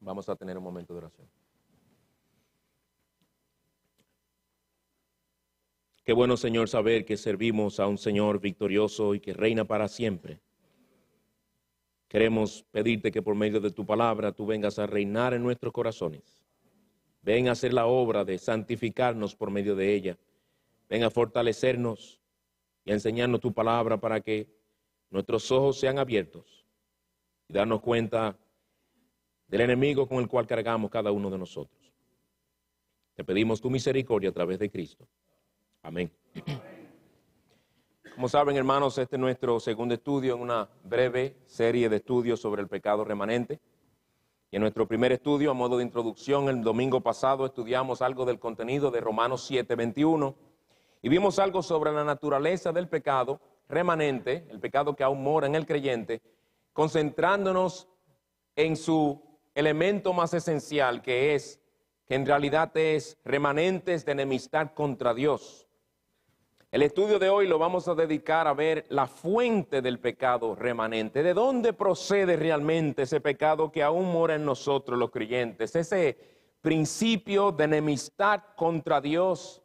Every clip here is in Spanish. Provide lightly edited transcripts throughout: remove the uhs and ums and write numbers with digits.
Vamos a tener un momento de oración. Qué bueno, Señor, saber que servimos a un Señor victorioso y que reina para siempre. Queremos pedirte que por medio de tu palabra tú vengas a reinar en nuestros corazones. Ven a hacer la obra de santificarnos por medio de ella. Ven a fortalecernos y a enseñarnos tu palabra para que nuestros ojos sean abiertos y darnos cuenta del enemigo con el cual cargamos cada uno de nosotros. Te pedimos tu misericordia a través de Cristo. Amén. Como saben, hermanos, este es nuestro segundo estudio en una breve serie de estudios sobre el pecado remanente. Y en nuestro primer estudio, a modo de introducción, el domingo pasado estudiamos algo del contenido de Romanos 7:21 y vimos algo sobre la naturaleza del pecado remanente, el pecado que aún mora en el creyente, concentrándonos en su elemento más esencial, que en realidad es remanentes de enemistad contra Dios. El estudio de hoy lo vamos a dedicar a ver la fuente del pecado remanente. ¿De dónde procede realmente ese pecado que aún mora en nosotros los creyentes? Ese principio de enemistad contra Dios.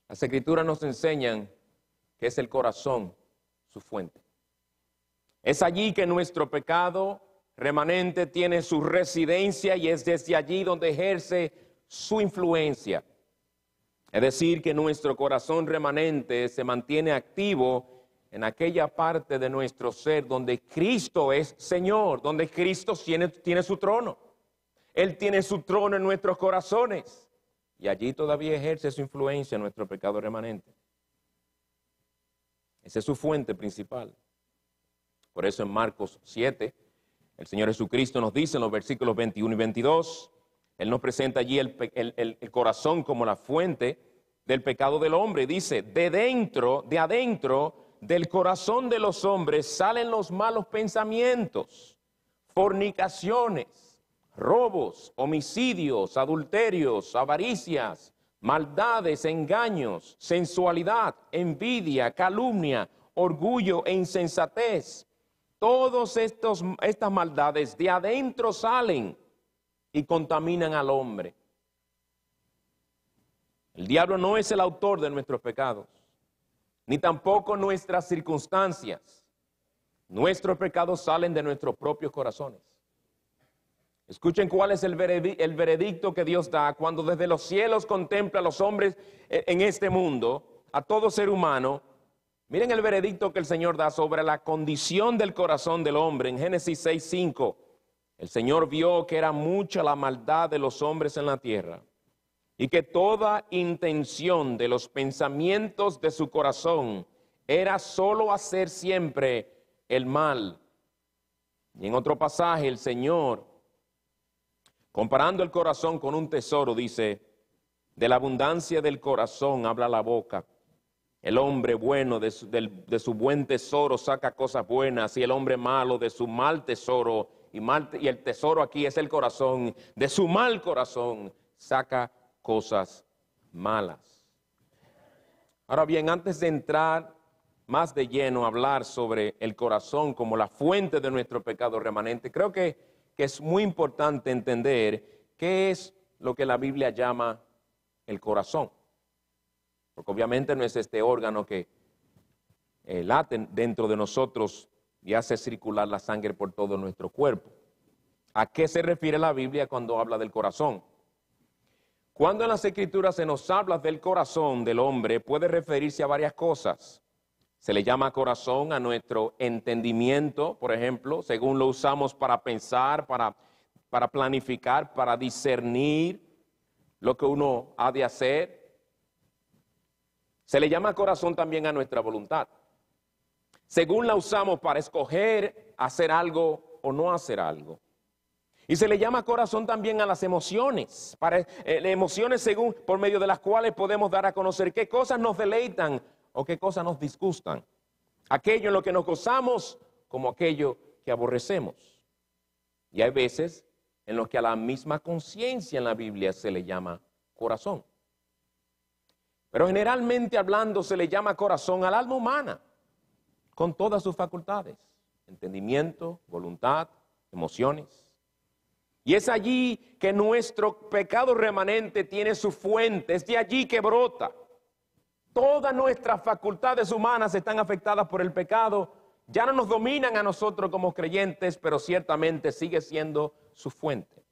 Las Escrituras nos enseñan que es el corazón su fuente. Es allí que nuestro pecado remanente tiene su residencia y es desde allí donde ejerce su influencia. Es decir, que nuestro corazón remanente se mantiene activo en aquella parte de nuestro ser donde Cristo es Señor, donde Cristo tiene su trono. Él tiene su trono en nuestros corazones y allí todavía ejerce su influencia en nuestro pecado remanente. Esa es su fuente principal. Por eso en Marcos 7, el Señor Jesucristo nos dice en los versículos 21 y 22, Él nos presenta allí el corazón como la fuente del pecado del hombre. Dice, de adentro del corazón de los hombres salen los malos pensamientos, fornicaciones, robos, homicidios, adulterios, avaricias, maldades, engaños, sensualidad, envidia, calumnia, orgullo e insensatez. Todas estas maldades de adentro salen y contaminan al hombre. El diablo no es el autor de nuestros pecados, ni tampoco nuestras circunstancias. Nuestros pecados salen de nuestros propios corazones. Escuchen cuál es el veredicto que Dios da cuando desde los cielos contempla a los hombres en este mundo, a todo ser humano. Miren el veredicto que el Señor da sobre la condición del corazón del hombre en Génesis 6:5. El Señor vio que era mucha la maldad de los hombres en la tierra y que toda intención de los pensamientos de su corazón era solo hacer siempre el mal. Y en otro pasaje el Señor, comparando el corazón con un tesoro, dice, de la abundancia del corazón habla la boca. El hombre bueno de su buen tesoro saca cosas buenas y el hombre malo de su mal tesoro, y el tesoro aquí es el corazón, de su mal corazón saca cosas malas. Ahora bien, antes de entrar más de lleno a hablar sobre el corazón como la fuente de nuestro pecado remanente, creo que es muy importante entender qué es lo que la Biblia llama el corazón. Porque obviamente no es este órgano que late dentro de nosotros y hace circular la sangre por todo nuestro cuerpo. ¿A qué se refiere la Biblia cuando habla del corazón? Cuando en las Escrituras se nos habla del corazón del hombre, puede referirse a varias cosas. Se le llama corazón a nuestro entendimiento, por ejemplo, según lo usamos para pensar, para planificar, para discernir lo que uno ha de hacer. Se le llama corazón también a nuestra voluntad, según la usamos para escoger hacer algo o no hacer algo. Y se le llama corazón también a las emociones, emociones por medio de las cuales podemos dar a conocer qué cosas nos deleitan o qué cosas nos disgustan. Aquello en lo que nos gozamos como aquello que aborrecemos. Y hay veces en los que a la misma conciencia en la Biblia se le llama corazón. Pero generalmente hablando se le llama corazón al alma humana, con todas sus facultades, entendimiento, voluntad, emociones. Y es allí que nuestro pecado remanente tiene su fuente, es de allí que brota. Todas nuestras facultades humanas están afectadas por el pecado, ya no nos dominan a nosotros como creyentes, pero ciertamente sigue siendo su fuente.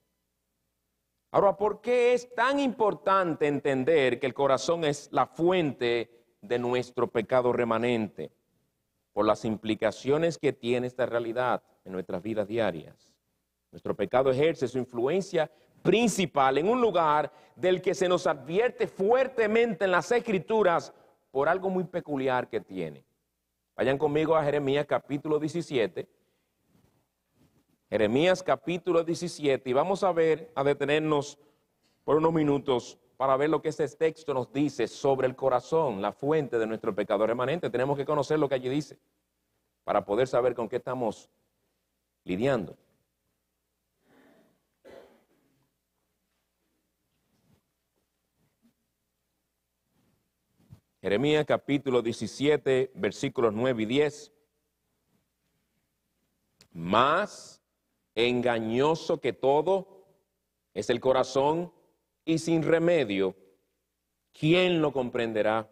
Ahora, ¿por qué es tan importante entender que el corazón es la fuente de nuestro pecado remanente? Por las implicaciones que tiene esta realidad en nuestras vidas diarias. Nuestro pecado ejerce su influencia principal en un lugar del que se nos advierte fuertemente en las Escrituras por algo muy peculiar que tiene. Vayan conmigo a Jeremías capítulo 17. Jeremías capítulo 17 y vamos a detenernos por unos minutos para ver lo que este texto nos dice sobre el corazón, la fuente de nuestro pecado remanente. Tenemos que conocer lo que allí dice para poder saber con qué estamos lidiando. Jeremías capítulo 17, versículos 9 y 10. Más engañoso que todo es el corazón y sin remedio, ¿quién lo comprenderá?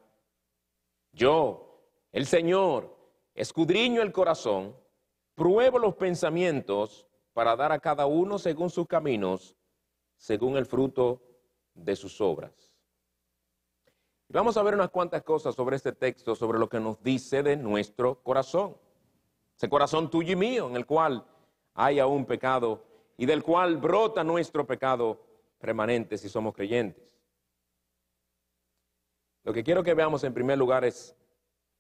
Yo, el Señor, escudriño el corazón, pruebo los pensamientos para dar a cada uno según sus caminos, según el fruto de sus obras. Y vamos a ver unas cuantas cosas sobre este texto, sobre lo que nos dice de nuestro corazón. Ese corazón tuyo y mío, en el cual hay aún pecado y del cual brota nuestro pecado remanente si somos creyentes. Lo que quiero que veamos en primer lugar es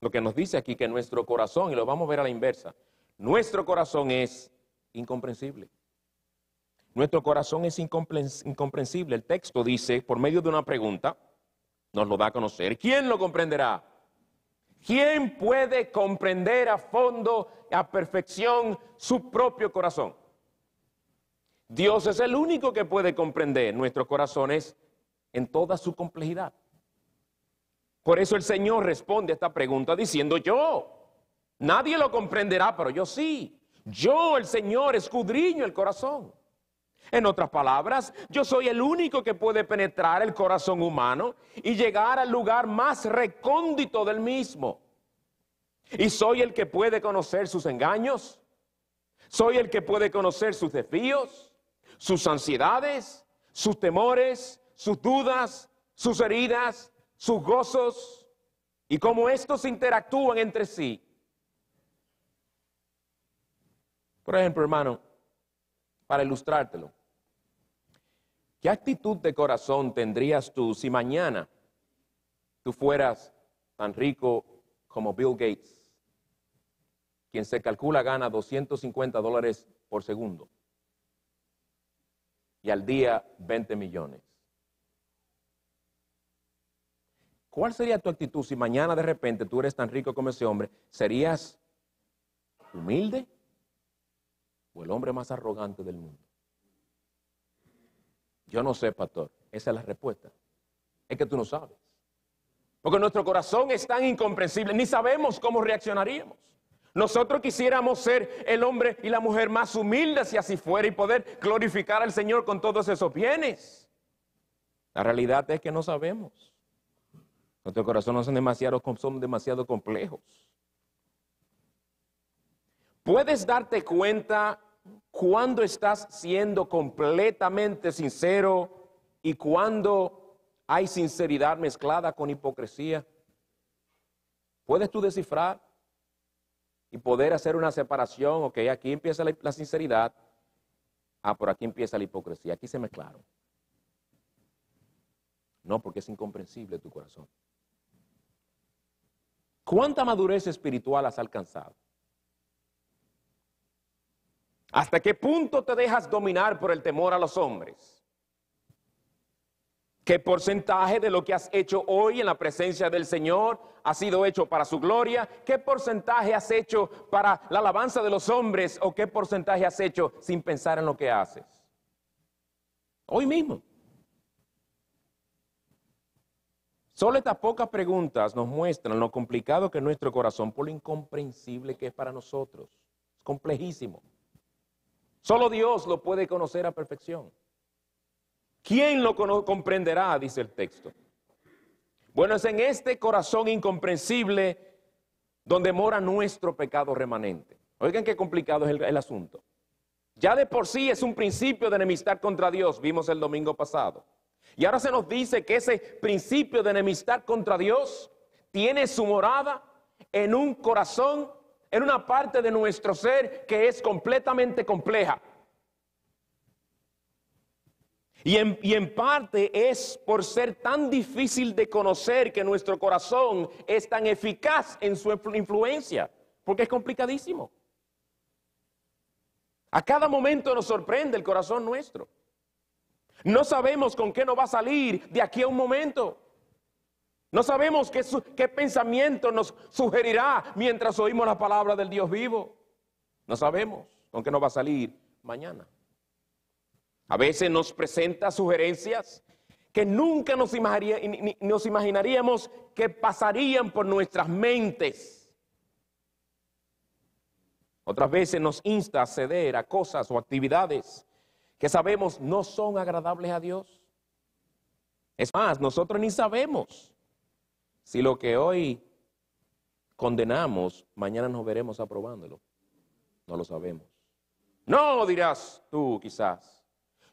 lo que nos dice aquí, que nuestro corazón, y lo vamos a ver a la inversa, nuestro corazón es incomprensible. Nuestro corazón es incomprensible. El texto dice, por medio de una pregunta, nos lo da a conocer. ¿Quién lo comprenderá? ¿Quién puede comprender a fondo, a perfección, su propio corazón? Dios es el único que puede comprender nuestros corazones en toda su complejidad. Por eso el Señor responde a esta pregunta diciendo, yo. Nadie lo comprenderá, pero yo sí. Yo, el Señor, escudriño el corazón. En otras palabras, yo soy el único que puede penetrar el corazón humano y llegar al lugar más recóndito del mismo. Y soy el que puede conocer sus engaños. Soy el que puede conocer sus desvíos, sus ansiedades, sus temores, sus dudas, sus heridas, sus gozos y cómo estos interactúan entre sí. Por ejemplo, hermano, para ilustrártelo, ¿qué actitud de corazón tendrías tú si mañana tú fueras tan rico como Bill Gates, quien se calcula gana $250 por segundo y al día 20 millones? ¿Cuál sería tu actitud si mañana de repente tú eres tan rico como ese hombre? ¿Serías humilde o el hombre más arrogante del mundo? Yo no sé, pastor. Esa es la respuesta. Es que tú no sabes. Porque nuestro corazón es tan incomprensible, ni sabemos cómo reaccionaríamos. Nosotros quisiéramos ser el hombre y la mujer más humildes si así fuera y poder glorificar al Señor con todos esos bienes. La realidad es que no sabemos. Nuestros corazones son demasiado complejos. ¿Puedes darte cuenta cuando estás siendo completamente sincero y cuando hay sinceridad mezclada con hipocresía? ¿Puedes tú descifrar y poder hacer una separación? Ok, aquí empieza la sinceridad, por aquí empieza la hipocresía, aquí se mezclaron. No, porque es incomprensible tu corazón. ¿Cuánta madurez espiritual has alcanzado? ¿Hasta qué punto te dejas dominar por el temor a los hombres? ¿Qué porcentaje de lo que has hecho hoy en la presencia del Señor ha sido hecho para su gloria? ¿Qué porcentaje has hecho para la alabanza de los hombres? ¿O qué porcentaje has hecho sin pensar en lo que haces? Hoy mismo. Solo estas pocas preguntas nos muestran lo complicado que es nuestro corazón por lo incomprensible que es para nosotros. Es complejísimo. Solo Dios lo puede conocer a perfección. ¿Quién lo comprenderá? Dice el texto. Bueno, es en este corazón incomprensible donde mora nuestro pecado remanente. Oigan qué complicado es el asunto. Ya de por sí es un principio de enemistad contra Dios, vimos el domingo pasado. Y ahora se nos dice que ese principio de enemistad contra Dios tiene su morada en un corazón, en una parte de nuestro ser que es completamente compleja. Y en parte es por ser tan difícil de conocer que nuestro corazón es tan eficaz en su influencia, porque es complicadísimo. A cada momento nos sorprende el corazón nuestro. No sabemos con qué nos va a salir de aquí a un momento. No sabemos qué pensamiento nos sugerirá mientras oímos la palabra del Dios vivo. No sabemos con qué nos va a salir mañana. A veces nos presenta sugerencias que nunca nos imaginaríamos que pasarían por nuestras mentes. Otras veces nos insta a ceder a cosas o actividades que sabemos no son agradables a Dios. Es más, nosotros ni sabemos si lo que hoy condenamos, mañana nos veremos aprobándolo. No lo sabemos. No, dirás tú quizás.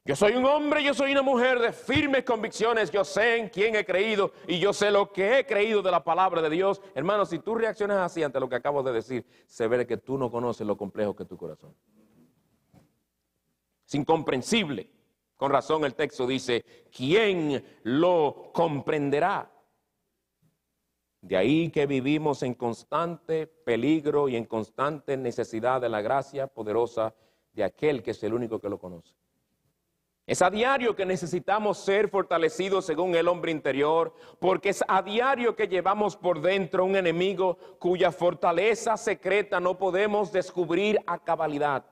Yo soy un hombre, yo soy una mujer de firmes convicciones, yo sé en quién he creído y yo sé lo que he creído de la palabra de Dios. Hermano, si tú reaccionas así ante lo que acabo de decir, se ve que tú no conoces lo complejo que es tu corazón. Es incomprensible. Con razón el texto dice, ¿quién lo comprenderá? De ahí que vivimos en constante peligro y en constante necesidad de la gracia poderosa de aquel que es el único que lo conoce. Es a diario que necesitamos ser fortalecidos según el hombre interior, porque es a diario que llevamos por dentro un enemigo cuya fortaleza secreta no podemos descubrir a cabalidad.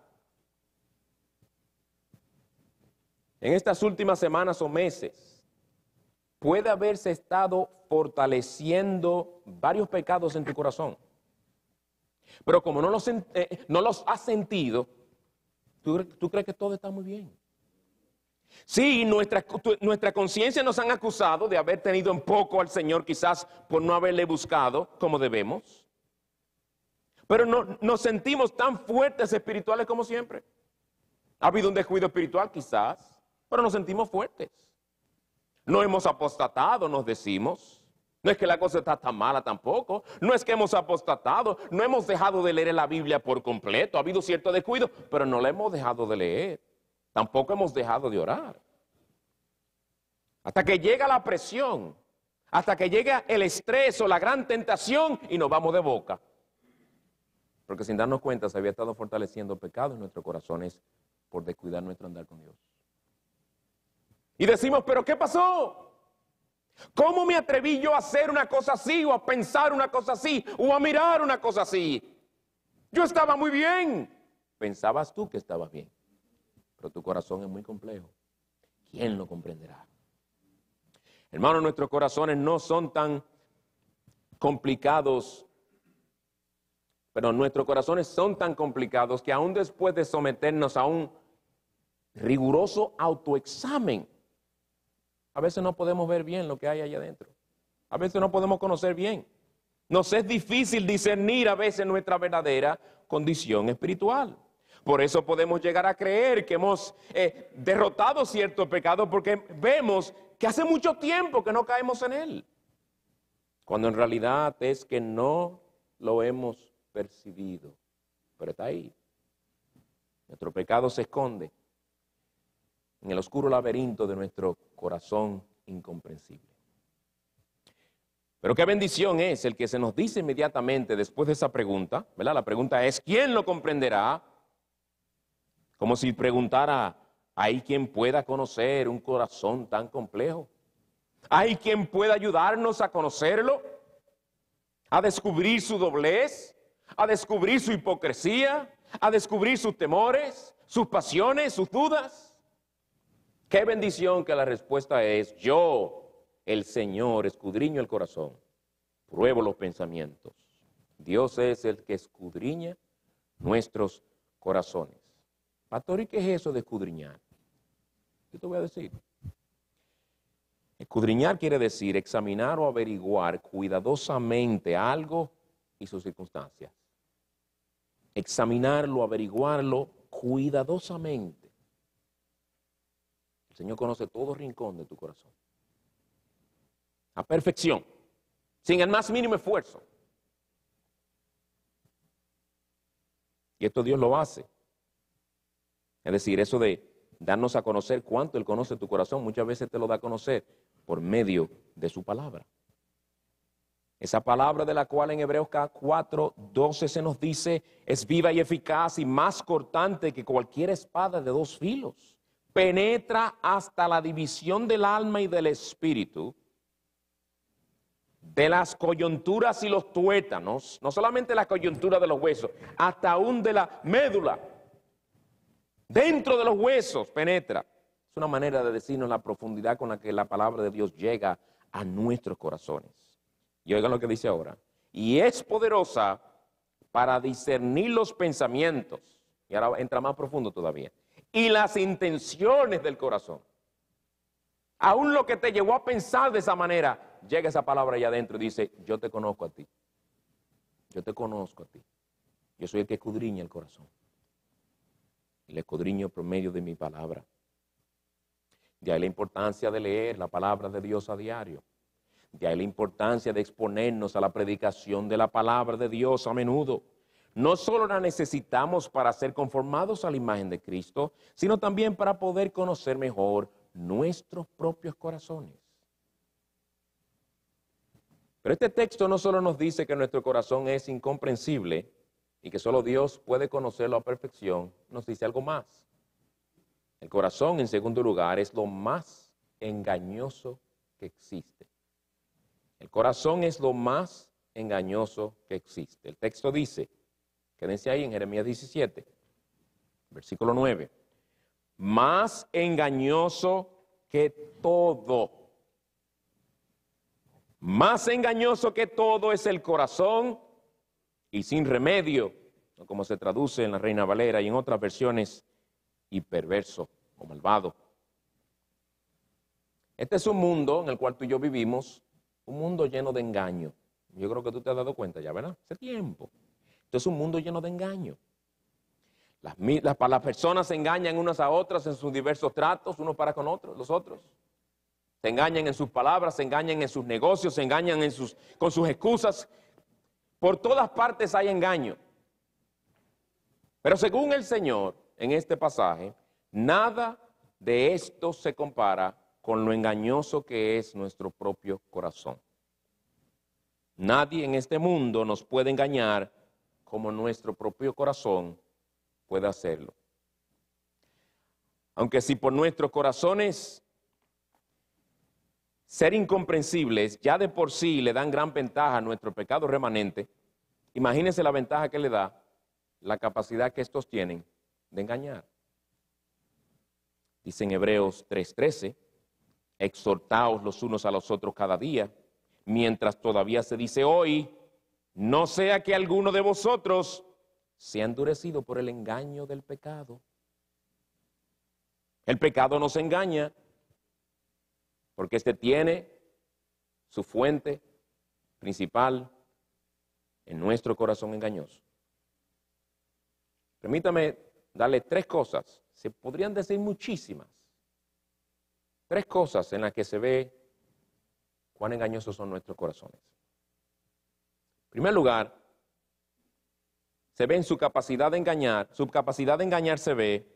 En estas últimas semanas o meses puede haberse estado fortaleciendo varios pecados en tu corazón. Pero como no los has sentido, tú crees que todo está muy bien. Sí, nuestra conciencia nos han acusado de haber tenido en poco al Señor, quizás por no haberle buscado como debemos. Pero no nos sentimos tan fuertes espirituales como siempre. Ha habido un descuido espiritual quizás, pero nos sentimos fuertes. No hemos apostatado, nos decimos. No es que la cosa está tan mala tampoco. No es que hemos apostatado, no hemos dejado de leer la Biblia por completo. Ha habido cierto descuido, pero no la hemos dejado de leer. Tampoco hemos dejado de orar. Hasta que llega la presión, hasta que llega el estrés o la gran tentación y nos vamos de boca. Porque sin darnos cuenta se había estado fortaleciendo pecados en nuestros corazones por descuidar nuestro andar con Dios. Y decimos, ¿pero qué pasó? ¿Cómo me atreví yo a hacer una cosa así o a pensar una cosa así o a mirar una cosa así? Yo estaba muy bien. Pensabas tú que estabas bien. Pero tu corazón es muy complejo. ¿Quién lo comprenderá? Hermanos, nuestros corazones no son tan complicados, pero nuestros corazones son tan complicados que aún después de someternos a un riguroso autoexamen, a veces no podemos ver bien lo que hay allá adentro. A veces no podemos conocer bien. Nos es difícil discernir a veces nuestra verdadera condición espiritual. Por eso podemos llegar a creer que hemos derrotado cierto pecado porque vemos que hace mucho tiempo que no caemos en él. Cuando en realidad es que no lo hemos percibido. Pero está ahí. Nuestro pecado se esconde en el oscuro laberinto de nuestro corazón incomprensible. Pero qué bendición es el que se nos dice inmediatamente después de esa pregunta, ¿verdad? La pregunta es, ¿quién lo comprenderá? Como si preguntara, ¿hay quien pueda conocer un corazón tan complejo? ¿Hay quien pueda ayudarnos a conocerlo? ¿A descubrir su doblez? ¿A descubrir su hipocresía? ¿A descubrir sus temores? ¿Sus pasiones? ¿Sus dudas? Qué bendición que la respuesta es, yo, el Señor, escudriño el corazón, pruebo los pensamientos. Dios es el que escudriña nuestros corazones. Pastor, ¿y qué es eso de escudriñar? Yo te voy a decir. Escudriñar quiere decir examinar o averiguar cuidadosamente algo y sus circunstancias. Examinarlo, averiguarlo cuidadosamente. El Señor conoce todo rincón de tu corazón. A perfección, sin el más mínimo esfuerzo. Y esto Dios lo hace. Es decir, eso de darnos a conocer cuánto Él conoce tu corazón, muchas veces te lo da a conocer por medio de su palabra. Esa palabra de la cual en Hebreos 4:12 se nos dice, es viva y eficaz y más cortante que cualquier espada de dos filos. Penetra hasta la división del alma y del espíritu, de las coyunturas y los tuétanos, no solamente la coyuntura de los huesos, hasta aún de la médula. Dentro de los huesos penetra. Es una manera de decirnos la profundidad con la que la palabra de Dios llega a nuestros corazones. Y oigan lo que dice ahora. Y es poderosa para discernir los pensamientos. Y ahora entra más profundo todavía. Y las intenciones del corazón. Aún lo que te llevó a pensar de esa manera, llega esa palabra allá adentro y dice, yo te conozco a ti. Yo te conozco a ti. Yo soy el que escudriña el corazón. Y le escudriño por medio de mi palabra. De ahí la importancia de leer la palabra de Dios a diario. De ahí la importancia de exponernos a la predicación de la palabra de Dios a menudo. No solo la necesitamos para ser conformados a la imagen de Cristo, sino también para poder conocer mejor nuestros propios corazones. Pero este texto no solo nos dice que nuestro corazón es incomprensible y que solo Dios puede conocerlo a perfección, nos dice algo más. El corazón, en segundo lugar, es lo más engañoso que existe. El corazón es lo más engañoso que existe. El texto dice, quédense ahí en Jeremías 17, versículo 9, más engañoso que todo. Más engañoso que todo es el corazón y sin remedio, como se traduce en la Reina Valera y en otras versiones, y perverso o malvado. Este es un mundo en el cual tú y yo vivimos, un mundo lleno de engaño. Yo creo que tú te has dado cuenta ya, ¿verdad? Hace tiempo. Esto es un mundo lleno de engaño. Las personas se engañan unas a otras en sus diversos tratos, unos para con otros, los otros. Se engañan en sus palabras, se engañan en sus negocios, se engañan con sus excusas. Por todas partes hay engaño. Pero según el Señor, en este pasaje, nada de esto se compara con lo engañoso que es nuestro propio corazón. Nadie en este mundo nos puede engañar como nuestro propio corazón puede hacerlo. Aunque si por nuestros corazones ser incomprensibles ya de por sí le dan gran ventaja a nuestro pecado remanente, imagínense la ventaja que le da la capacidad que estos tienen de engañar. Dice en Hebreos 3:13, exhortaos los unos a los otros cada día, mientras todavía se dice hoy, no sea que alguno de vosotros sea endurecido por el engaño del pecado. El pecado nos engaña porque este tiene su fuente principal en nuestro corazón engañoso. Permítame darle tres cosas, se podrían decir muchísimas, tres cosas en las que se ve cuán engañosos son nuestros corazones. En primer lugar, se ve en su capacidad de engañar se ve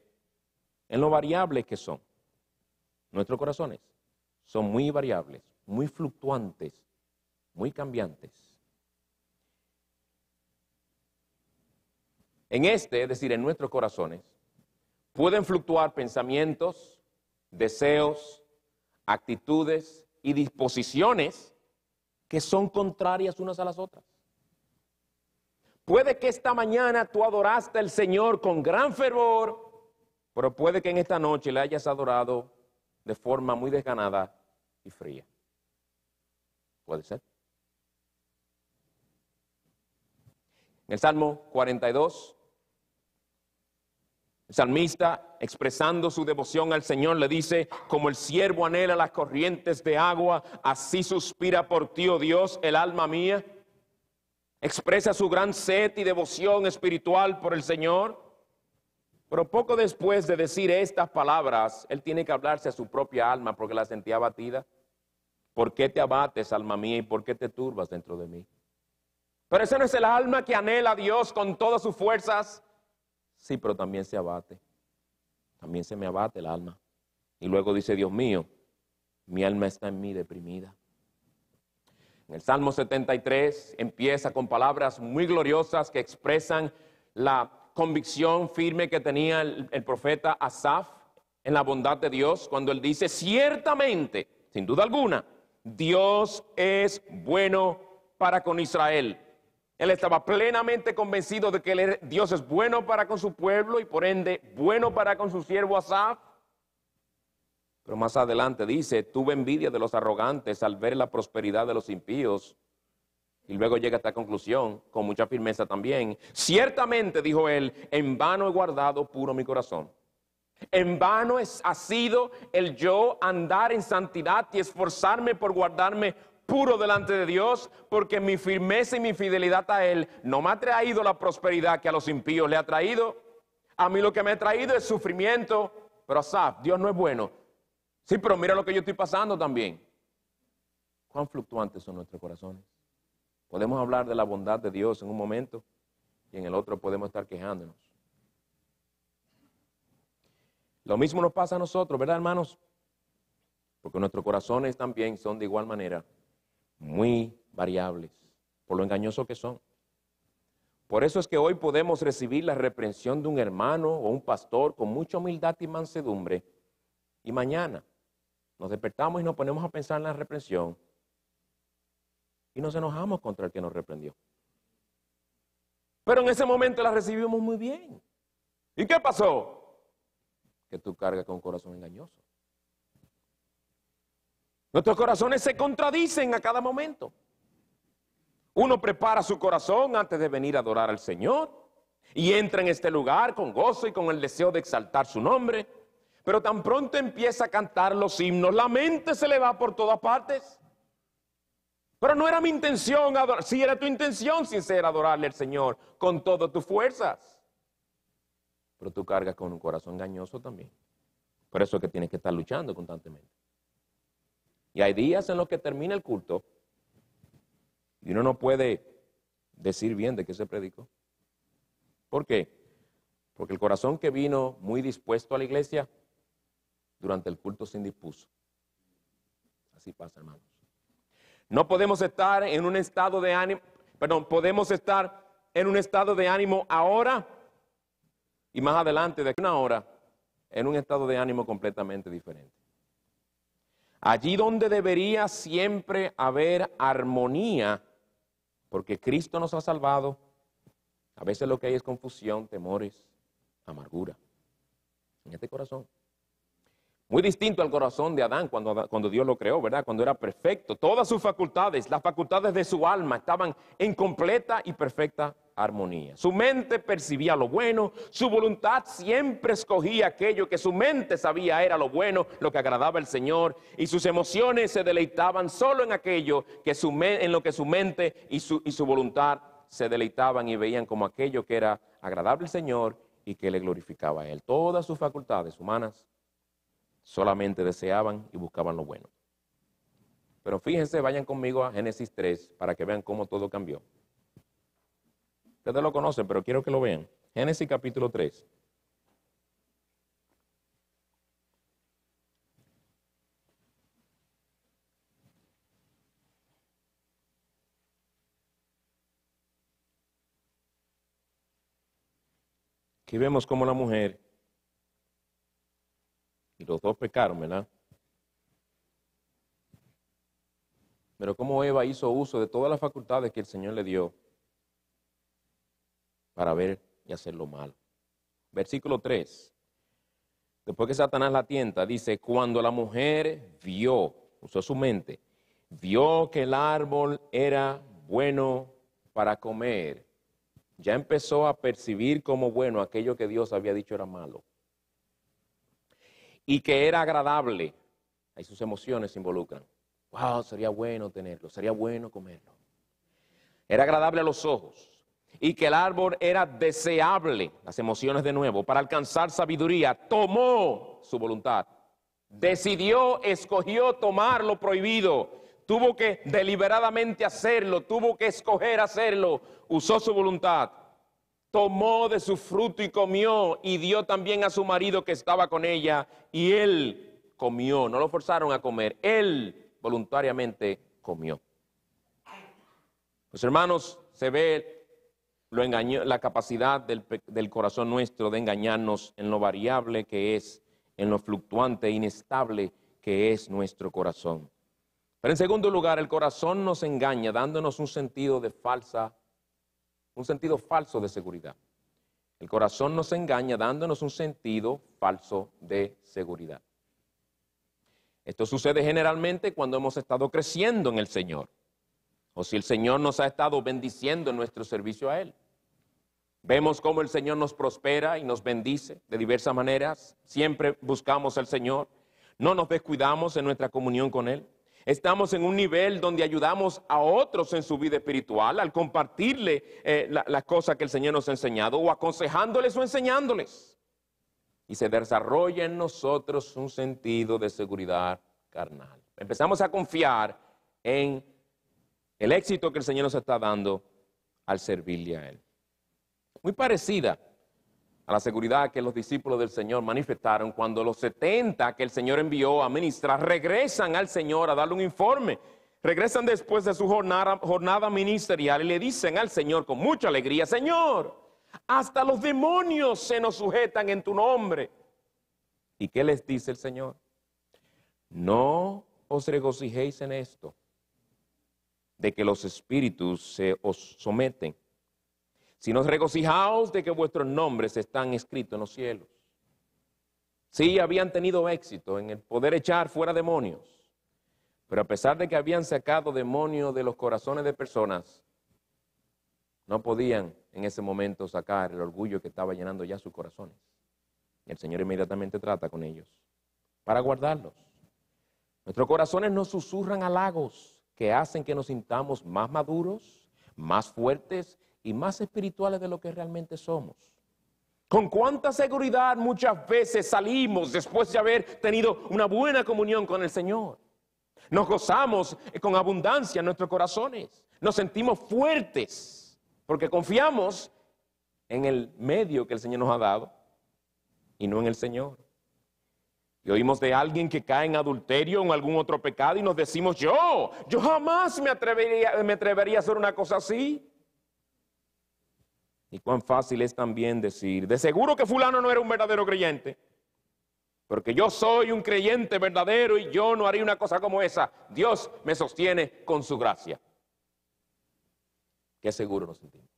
en lo variables que son. Nuestros corazones son muy variables, muy fluctuantes, muy cambiantes. Es decir, en nuestros corazones, pueden fluctuar pensamientos, deseos, actitudes y disposiciones que son contrarias unas a las otras. Puede que esta mañana tú adoraste al Señor con gran fervor, pero puede que en esta noche le hayas adorado de forma muy desganada y fría. Puede ser. En el Salmo 42, El salmista, expresando su devoción al Señor, le dice: como el siervo anhela las corrientes de agua, así suspira por ti, oh Dios, el alma mía. Expresa su gran sed y devoción espiritual por el Señor. Pero poco después de decir estas palabras, él tiene que hablarse a su propia alma porque la sentía abatida. ¿Por qué te abates, alma mía, y por qué te turbas dentro de mí? Pero ese no es el alma que anhela a Dios con todas sus fuerzas. Sí, pero también se abate. También se me abate el alma. Y luego dice: Dios mío, mi alma está en mí deprimida. En el Salmo 73 empieza con palabras muy gloriosas que expresan la convicción firme que tenía el profeta Asaf en la bondad de Dios, cuando él dice: ciertamente, sin duda alguna, Dios es bueno para con Israel. Él estaba plenamente convencido de que Dios es bueno para con su pueblo y por ende bueno para con su siervo Asaf. Pero más adelante dice: tuve envidia de los arrogantes al ver la prosperidad de los impíos. Y luego llega a esta conclusión con mucha firmeza también: ciertamente, dijo él, en vano he guardado puro mi corazón. En vano ha sido el yo andar en santidad y esforzarme por guardarme puro delante de Dios, porque mi firmeza y mi fidelidad a Él no me ha traído la prosperidad que a los impíos le ha traído. A mí lo que me ha traído es sufrimiento. Pero Asaf, Dios no es bueno. Sí, pero mira lo que yo estoy pasando también. ¿Cuán fluctuantes son nuestros corazones? Podemos hablar de la bondad de Dios en un momento y en el otro podemos estar quejándonos. Lo mismo nos pasa a nosotros, ¿verdad, hermanos? Porque nuestros corazones también son de igual manera muy variables, por lo engañosos que son. Por eso es que hoy podemos recibir la reprensión de un hermano o un pastor con mucha humildad y mansedumbre, y mañana nos despertamos y nos ponemos a pensar en la reprensión y nos enojamos contra el que nos reprendió. Pero en ese momento la recibimos muy bien. ¿Y qué pasó? Que tú cargas con un corazón engañoso. Nuestros corazones se contradicen a cada momento. Uno prepara su corazón antes de venir a adorar al Señor y entra en este lugar con gozo y con el deseo de exaltar su nombre. Pero tan pronto empieza a cantar los himnos, la mente se le va por todas partes. Pero no era mi intención adorar. Sí, era tu intención sincera adorarle al Señor con todas tus fuerzas. Pero tú cargas con un corazón engañoso también. Por eso es que tienes que estar luchando constantemente. Y hay días en los que termina el culto y uno no puede decir bien de qué se predicó. ¿Por qué? Porque el corazón que vino muy dispuesto a la iglesia, durante el culto se indispuso. Así pasa, hermanos. No podemos estar en un estado de ánimo, podemos estar en un estado de ánimo ahora y más adelante, de una hora, en un estado de ánimo completamente diferente. Allí donde debería siempre haber armonía, porque Cristo nos ha salvado, a veces lo que hay es confusión, temores, amargura en este corazón. Muy distinto al corazón de Adán cuando Dios lo creó, ¿verdad? Cuando era perfecto. Todas sus facultades, las facultades de su alma estaban en completa y perfecta armonía. Su mente percibía lo bueno, su voluntad siempre escogía aquello que su mente sabía era lo bueno, lo que agradaba al Señor, y sus emociones se deleitaban solo en aquello que en lo que su mente y su voluntad se deleitaban y veían como aquello que era agradable al Señor y que le glorificaba a Él. Todas sus facultades humanas solamente deseaban y buscaban lo bueno. Pero fíjense, vayan conmigo a Génesis 3 para que vean cómo todo cambió. Ustedes lo conocen, pero quiero que lo vean. Génesis capítulo 3. Aquí vemos cómo la mujer y los dos pecaron, ¿verdad? Pero cómo Eva hizo uso de todas las facultades que el Señor le dio para ver y hacer lo malo. Versículo 3. Después que Satanás la tienta, dice: cuando la mujer vio, usó su mente, vio que el árbol era bueno para comer ya empezó a percibir como bueno aquello que Dios había dicho era malo. Y que era agradable. Ahí sus emociones se involucran. Wow, sería bueno tenerlo, sería bueno comerlo. Era agradable a los ojos. Y que el árbol era deseable, las emociones de nuevo, para alcanzar sabiduría. Tomó su voluntad. Decidió, escogió tomar lo prohibido. Tuvo que deliberadamente hacerlo, tuvo que escoger hacerlo. Usó su voluntad. Tomó de su fruto y comió, y dio también a su marido que estaba con ella, y él comió. No lo forzaron a comer, él voluntariamente comió. Pues hermanos, se ve la capacidad del corazón nuestro de engañarnos en lo variable que es, en lo fluctuante e inestable que es nuestro corazón. Pero en segundo lugar, el corazón nos engaña dándonos un sentido falso de seguridad. El corazón nos engaña dándonos un sentido falso de seguridad. Esto sucede generalmente cuando hemos estado creciendo en el Señor, o si el Señor nos ha estado bendiciendo en nuestro servicio a Él. Vemos cómo el Señor nos prospera y nos bendice de diversas maneras. Siempre buscamos al Señor. No nos descuidamos en nuestra comunión con Él. Estamos en un nivel donde ayudamos a otros en su vida espiritual al compartirle las cosas que el Señor nos ha enseñado, o aconsejándoles o enseñándoles. Y se desarrolla en nosotros un sentido de seguridad carnal. Empezamos a confiar en el éxito que el Señor nos está dando al servirle a Él. Muy parecida a la seguridad que los discípulos del Señor manifestaron cuando los 70 que el Señor envió a ministrar regresan al Señor a darle un informe. Regresan después de su jornada ministerial y le dicen al Señor con mucha alegría: Señor, hasta los demonios se nos sujetan en tu nombre. ¿Y qué les dice el Señor? No os regocijéis en esto, de que los espíritus se os someten, sino regocijaos de que vuestros nombres están escritos en los cielos. Sí, habían tenido éxito en el poder echar fuera demonios, pero a pesar de que habían sacado demonios de los corazones de personas, no podían en ese momento sacar el orgullo que estaba llenando ya sus corazones. El Señor inmediatamente trata con ellos para guardarlos. Nuestros corazones nos susurran halagos que hacen que nos sintamos más maduros, más fuertes y más espirituales de lo que realmente somos. Con cuánta seguridad muchas veces salimos después de haber tenido una buena comunión con el Señor. Nos gozamos con abundancia en nuestros corazones. Nos sentimos fuertes porque confiamos en el medio que el Señor nos ha dado y no en el Señor. Y oímos de alguien que cae en adulterio o en algún otro pecado y nos decimos: yo jamás me atrevería a hacer una cosa así. Y cuán fácil es también decir: de seguro que fulano no era un verdadero creyente, porque yo soy un creyente verdadero y yo no haría una cosa como esa. Dios me sostiene con su gracia. Qué seguro nos sentimos.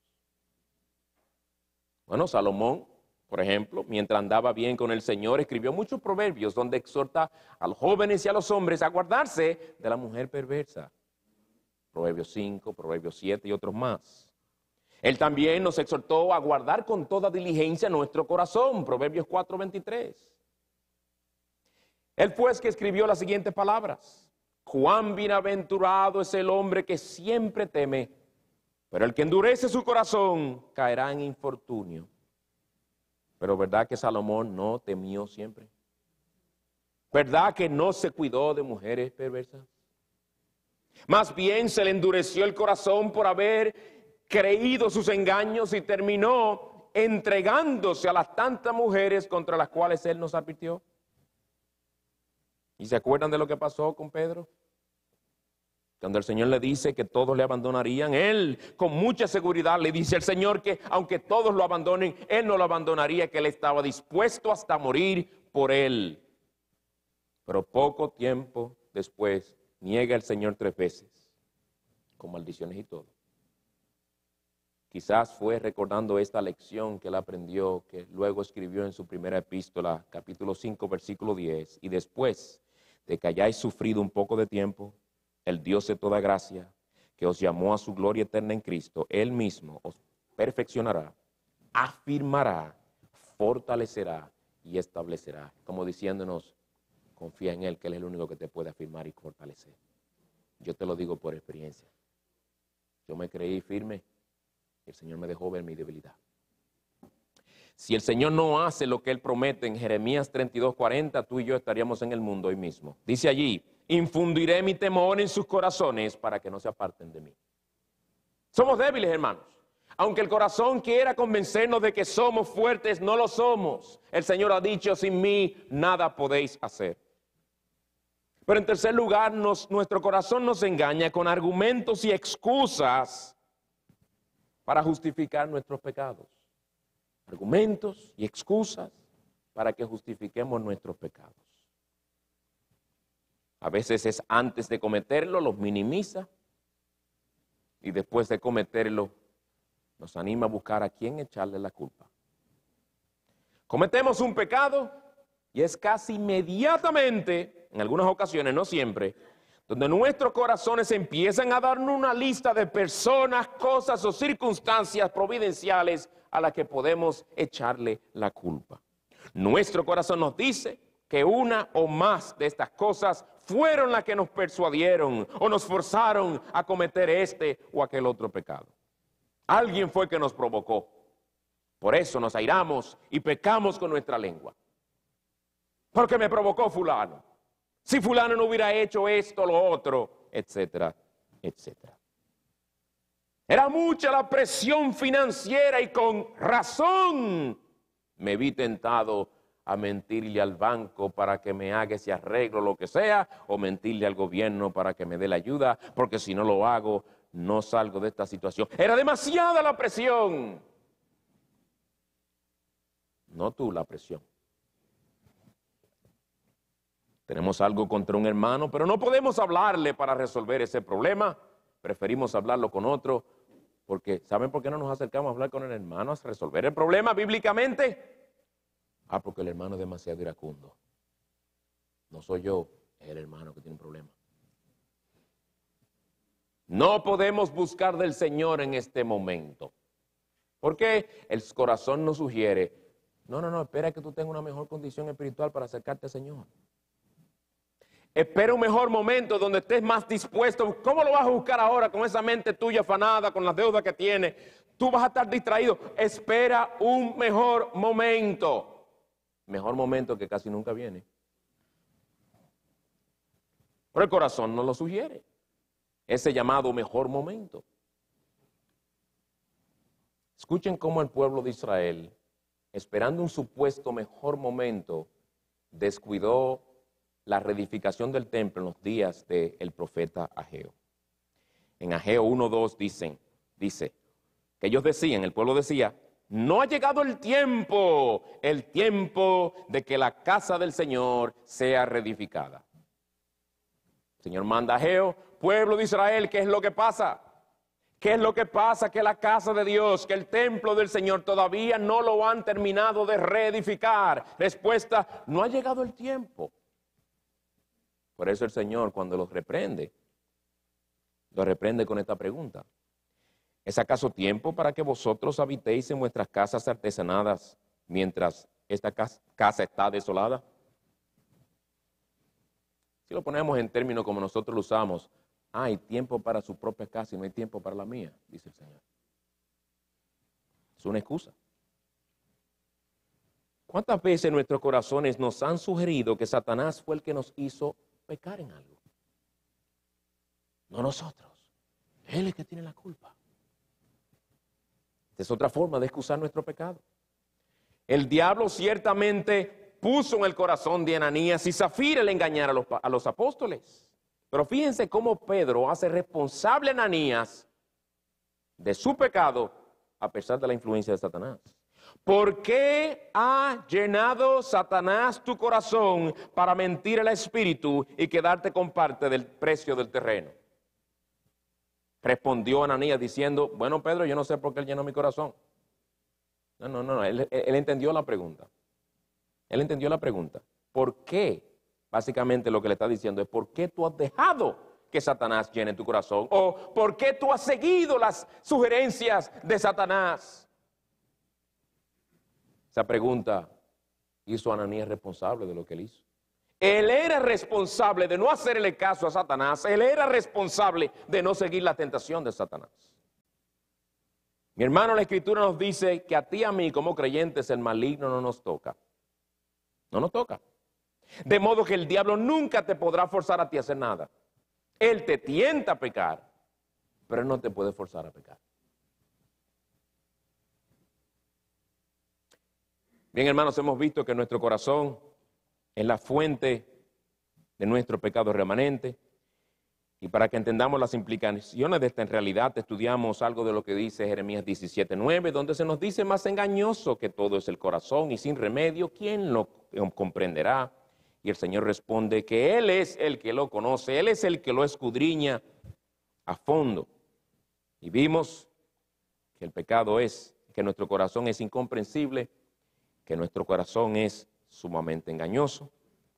Bueno, Salomón, por ejemplo, mientras andaba bien con el Señor, escribió muchos proverbios donde exhorta a los jóvenes y a los hombres a guardarse de la mujer perversa. Proverbios 5, Proverbios 7 y otros más. Él también nos exhortó a guardar con toda diligencia nuestro corazón. Proverbios 4:23. Él fue el que escribió las siguientes palabras: cuán bienaventurado es el hombre que siempre teme, pero el que endurece su corazón caerá en infortunio. Pero ¿verdad que Salomón no temió siempre? ¿Verdad que no se cuidó de mujeres perversas? Más bien se le endureció el corazón por haber creído sus engaños y terminó entregándose a las tantas mujeres contra las cuales él nos advirtió. ¿Y se acuerdan de lo que pasó con Pedro? Cuando el Señor le dice que todos le abandonarían, él con mucha seguridad le dice al Señor que aunque todos lo abandonen, él no lo abandonaría, que él estaba dispuesto hasta morir por él. Pero poco tiempo después niega el Señor 3 veces, con maldiciones y todo. Quizás fue recordando esta lección que él aprendió, que luego escribió en su primera epístola, capítulo 5, versículo 10. Y después de que hayáis sufrido un poco de tiempo, el Dios de toda gracia, que os llamó a su gloria eterna en Cristo, Él mismo os perfeccionará, afirmará, fortalecerá y establecerá. Como diciéndonos, confía en Él, que Él es el único que te puede afirmar y fortalecer. Yo te lo digo por experiencia. Yo me creí firme y el Señor me dejó ver mi debilidad. Si el Señor no hace lo que Él promete en Jeremías 32:40, tú y yo estaríamos en el mundo hoy mismo. Dice allí, infundiré mi temor en sus corazones para que no se aparten de mí. Somos débiles, hermanos. Aunque el corazón quiera convencernos de que somos fuertes, no lo somos. El Señor ha dicho, sin mí nada podéis hacer. Pero en tercer lugar, nuestro corazón nos engaña con argumentos y excusas para justificar nuestros pecados. Argumentos y excusas para que justifiquemos nuestros pecados. A veces es antes de cometerlo, los minimiza, y después de cometerlo, nos anima a buscar a quién echarle la culpa. Cometemos un pecado y es casi inmediatamente, en algunas ocasiones, no siempre, donde nuestros corazones empiezan a darnos una lista de personas, cosas o circunstancias providenciales a las que podemos echarle la culpa. Nuestro corazón nos dice que una o más de estas cosas fueron las que nos persuadieron o nos forzaron a cometer este o aquel otro pecado. Alguien fue que nos provocó. Por eso nos airamos y pecamos con nuestra lengua. Porque me provocó fulano. Si fulano no hubiera hecho esto, lo otro, etcétera, etcétera. Era mucha la presión financiera y con razón me vi tentado a mentirle al banco para que me haga ese arreglo, lo que sea, o mentirle al gobierno para que me dé la ayuda, porque si no lo hago, no salgo de esta situación. Era demasiada la presión. No tú la presión. Tenemos algo contra un hermano, pero no podemos hablarle para resolver ese problema. Preferimos hablarlo con otro, porque ¿saben por qué no nos acercamos a hablar con el hermano a resolver el problema bíblicamente? Porque el hermano es demasiado iracundo. No soy yo, es el hermano que tiene un problema. No podemos buscar del Señor en este momento. Porque el corazón nos sugiere, no, espera que tú tengas una mejor condición espiritual para acercarte al Señor. Espera un mejor momento donde estés más dispuesto. ¿Cómo lo vas a buscar ahora con esa mente tuya afanada, con las deudas que tienes? Tú vas a estar distraído. Espera un mejor momento. Mejor momento que casi nunca viene. Pero el corazón no lo sugiere. Ese llamado mejor momento. Escuchen cómo el pueblo de Israel, esperando un supuesto mejor momento, descuidó la reedificación del templo en los días del profeta Ageo. En Ageo 1:2 dice que ellos decían, el pueblo decía, no ha llegado el tiempo de que la casa del Señor sea reedificada. El Señor manda a Ageo, pueblo de Israel, ¿qué es lo que pasa? ¿Qué es lo que pasa? Que la casa de Dios, que el templo del Señor todavía no lo han terminado de reedificar. Respuesta, no ha llegado el tiempo. Por eso el Señor, cuando los reprende con esta pregunta. ¿Es acaso tiempo para que vosotros habitéis en vuestras casas artesanadas mientras esta casa está desolada? Si lo ponemos en términos como nosotros lo usamos, hay tiempo para su propia casa y no hay tiempo para la mía, dice el Señor. Es una excusa. ¿Cuántas veces nuestros corazones nos han sugerido que Satanás fue el que nos hizo pecar en algo? No nosotros. Él es el que tiene la culpa. Esta es otra forma de excusar nuestro pecado. El diablo ciertamente puso en el corazón de Ananías y Zafira el engañar a los apóstoles. Pero fíjense cómo Pedro hace responsable a Ananías de su pecado a pesar de la influencia de Satanás. ¿Por qué ha llenado Satanás tu corazón para mentir al Espíritu y quedarte con parte del precio del terreno? Respondió Ananías diciendo, bueno, Pedro, yo no sé por qué él llenó mi corazón. No, él entendió la pregunta. Él entendió la pregunta. ¿Por qué? Básicamente lo que le está diciendo es, ¿por qué tú has dejado que Satanás llene tu corazón? ¿O por qué tú has seguido las sugerencias de Satanás? Esa pregunta hizo a Ananías responsable de lo que él hizo. Él era responsable de no hacerle caso a Satanás. Él era responsable de no seguir la tentación de Satanás. Mi hermano, la Escritura nos dice que a ti y a mí como creyentes el maligno no nos toca. No nos toca. De modo que el diablo nunca te podrá forzar a ti a hacer nada. Él te tienta a pecar, pero él no te puede forzar a pecar. Bien, hermanos, hemos visto que nuestro corazón es la fuente de nuestro pecado remanente. Y para que entendamos las implicaciones de esta en realidad, estudiamos algo de lo que dice Jeremías 17:9, donde se nos dice: más engañoso que todo es el corazón y sin remedio, ¿quién lo comprenderá? Y el Señor responde que Él es el que lo conoce, Él es el que lo escudriña a fondo. Y vimos que el pecado es, que nuestro corazón es incomprensible, que nuestro corazón es sumamente engañoso.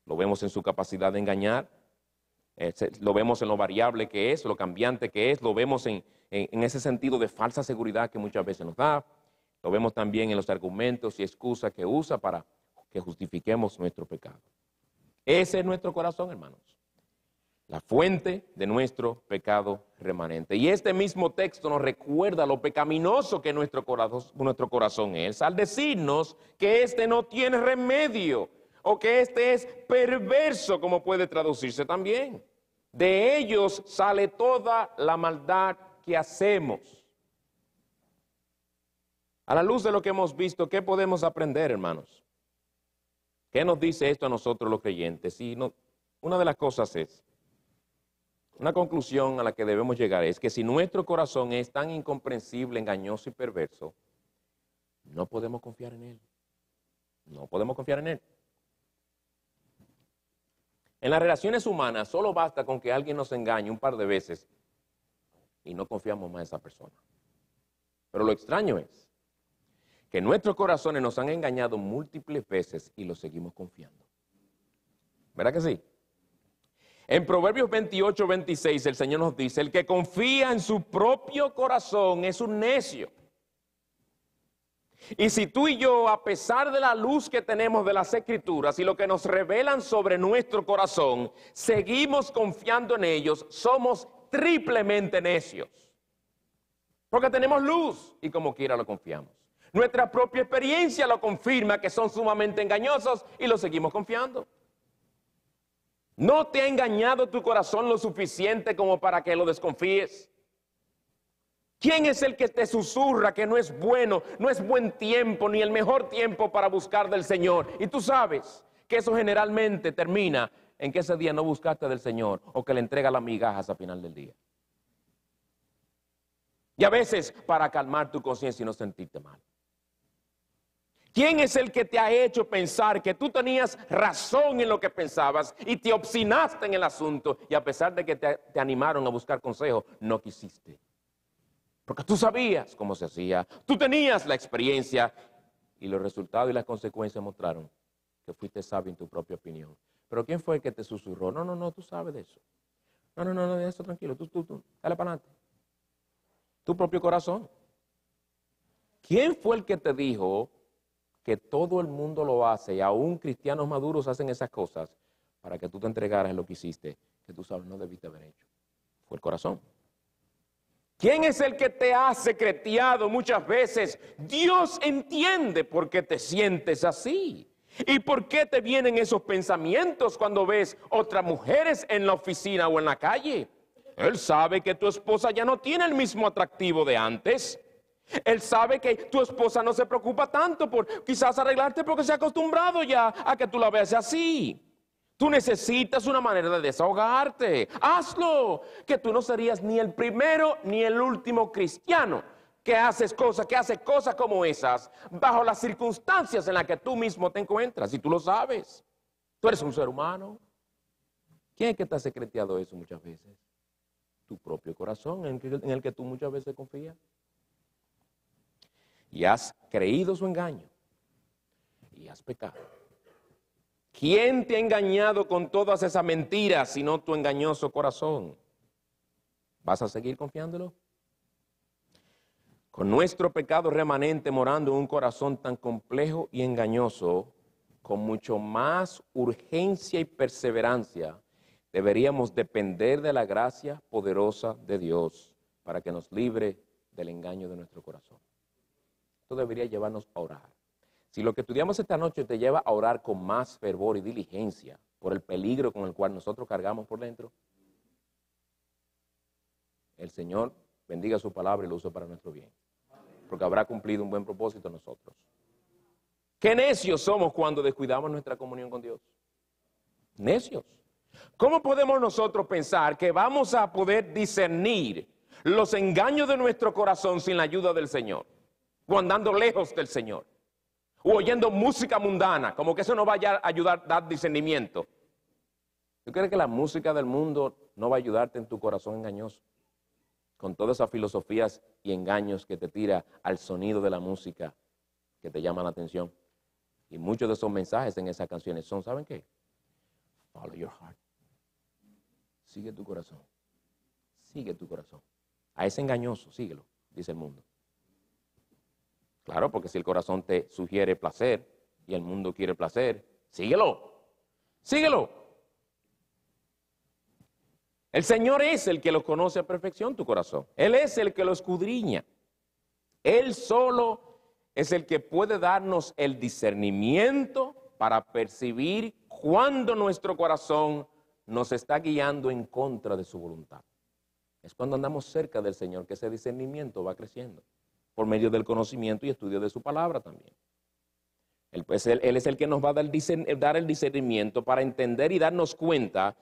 Lo vemos en su capacidad de engañar, lo vemos en lo variable que es, lo cambiante que es, lo vemos en ese sentido de falsa seguridad que muchas veces nos da, lo vemos también en los argumentos y excusas que usa para que justifiquemos nuestro pecado. Ese es nuestro corazón, hermanos, la fuente de nuestro pecado remanente. Y este mismo texto nos recuerda lo pecaminoso que nuestro corazón es, al decirnos que este no tiene remedio, o que este es perverso, como puede traducirse también. De ellos sale toda la maldad que hacemos. A la luz de lo que hemos visto, ¿qué podemos aprender, hermanos? ¿Qué nos dice esto a nosotros los creyentes? Y una de las cosas es, una conclusión a la que debemos llegar es que si nuestro corazón es tan incomprensible, engañoso y perverso, no podemos confiar en él. No podemos confiar en él. En las relaciones humanas solo basta con que alguien nos engañe un par de veces y no confiamos más en esa persona. Pero lo extraño es que nuestros corazones nos han engañado múltiples veces y los seguimos confiando. ¿Verdad que sí? En Proverbios 28:26 el Señor nos dice: el que confía en su propio corazón es un necio. Y si tú y yo, a pesar de la luz que tenemos de las Escrituras y lo que nos revelan sobre nuestro corazón, seguimos confiando en ellos, somos triplemente necios. Porque tenemos luz y como quiera lo confiamos. Nuestra propia experiencia lo confirma que son sumamente engañosos y lo seguimos confiando. ¿No te ha engañado tu corazón lo suficiente como para que lo desconfíes? ¿Quién es el que te susurra que no es bueno, no es buen tiempo, ni el mejor tiempo para buscar del Señor? Y tú sabes que eso generalmente termina en que ese día no buscaste del Señor o que le entrega las migajas al final del día. Y a veces para calmar tu conciencia y no sentirte mal. ¿Quién es el que te ha hecho pensar que tú tenías razón en lo que pensabas y te obstinaste en el asunto y a pesar de que te animaron a buscar consejo, no quisiste? Porque tú sabías cómo se hacía, tú tenías la experiencia y los resultados y las consecuencias mostraron que fuiste sabio en tu propia opinión. Pero ¿quién fue el que te susurró? No, tú sabes de eso. No, de eso tranquilo, tú, dale para adelante. Tu propio corazón. ¿Quién fue el que te dijo que todo el mundo lo hace y aún cristianos maduros hacen esas cosas para que tú te entregaras en lo que hiciste, que tú sabes no debiste haber hecho? Fue el corazón. ¿Quién es el que te ha secreteado muchas veces? Dios entiende por qué te sientes así. ¿Y por qué te vienen esos pensamientos cuando ves otras mujeres en la oficina o en la calle? Él sabe que tu esposa ya no tiene el mismo atractivo de antes. Él sabe que tu esposa no se preocupa tanto por quizás arreglarte porque se ha acostumbrado ya a que tú la veas así. Tú necesitas una manera de desahogarte. Hazlo, que tú no serías ni el primero ni el último cristiano que hace cosas como esas bajo las circunstancias en las que tú mismo te encuentras. Y tú lo sabes. Tú eres un ser humano. ¿Quién es que te ha secreteado eso muchas veces? Tu propio corazón en el que tú muchas veces confías. Y has creído su engaño y has pecado. ¿Quién te ha engañado con todas esas mentiras sino tu engañoso corazón? ¿Vas a seguir confiándolo? Con nuestro pecado remanente morando en un corazón tan complejo y engañoso, con mucho más urgencia y perseverancia, deberíamos depender de la gracia poderosa de Dios para que nos libre del engaño de nuestro corazón. Esto debería llevarnos a orar. Si lo que estudiamos esta noche te lleva a orar con más fervor y diligencia por el peligro con el cual nosotros cargamos por dentro, el Señor bendiga su palabra y lo use para nuestro bien, porque habrá cumplido un buen propósito en nosotros. ¿Qué necios somos cuando descuidamos nuestra comunión con Dios? Necios. ¿Cómo podemos nosotros pensar que vamos a poder discernir los engaños de nuestro corazón sin la ayuda del Señor? O andando lejos del Señor. O oyendo música mundana, como que eso no vaya a ayudar a dar discernimiento. ¿Tú crees que la música del mundo no va a ayudarte en tu corazón engañoso? Con todas esas filosofías y engaños que te tira al sonido de la música que te llama la atención. Y muchos de esos mensajes en esas canciones son, ¿saben qué? Follow your heart. Sigue tu corazón. Sigue tu corazón. A ese engañoso, síguelo, dice el mundo. Claro, porque si el corazón te sugiere placer y el mundo quiere placer, síguelo. Síguelo. El Señor es el que lo conoce a perfección, tu corazón. Él es el que lo escudriña. Él solo es el que puede darnos el discernimiento para percibir cuando nuestro corazón nos está guiando en contra de su voluntad. Es cuando andamos cerca del Señor que ese discernimiento va creciendo, por medio del conocimiento y estudio de su palabra también. Él es el que nos va a dar el discernimiento para entender y darnos cuenta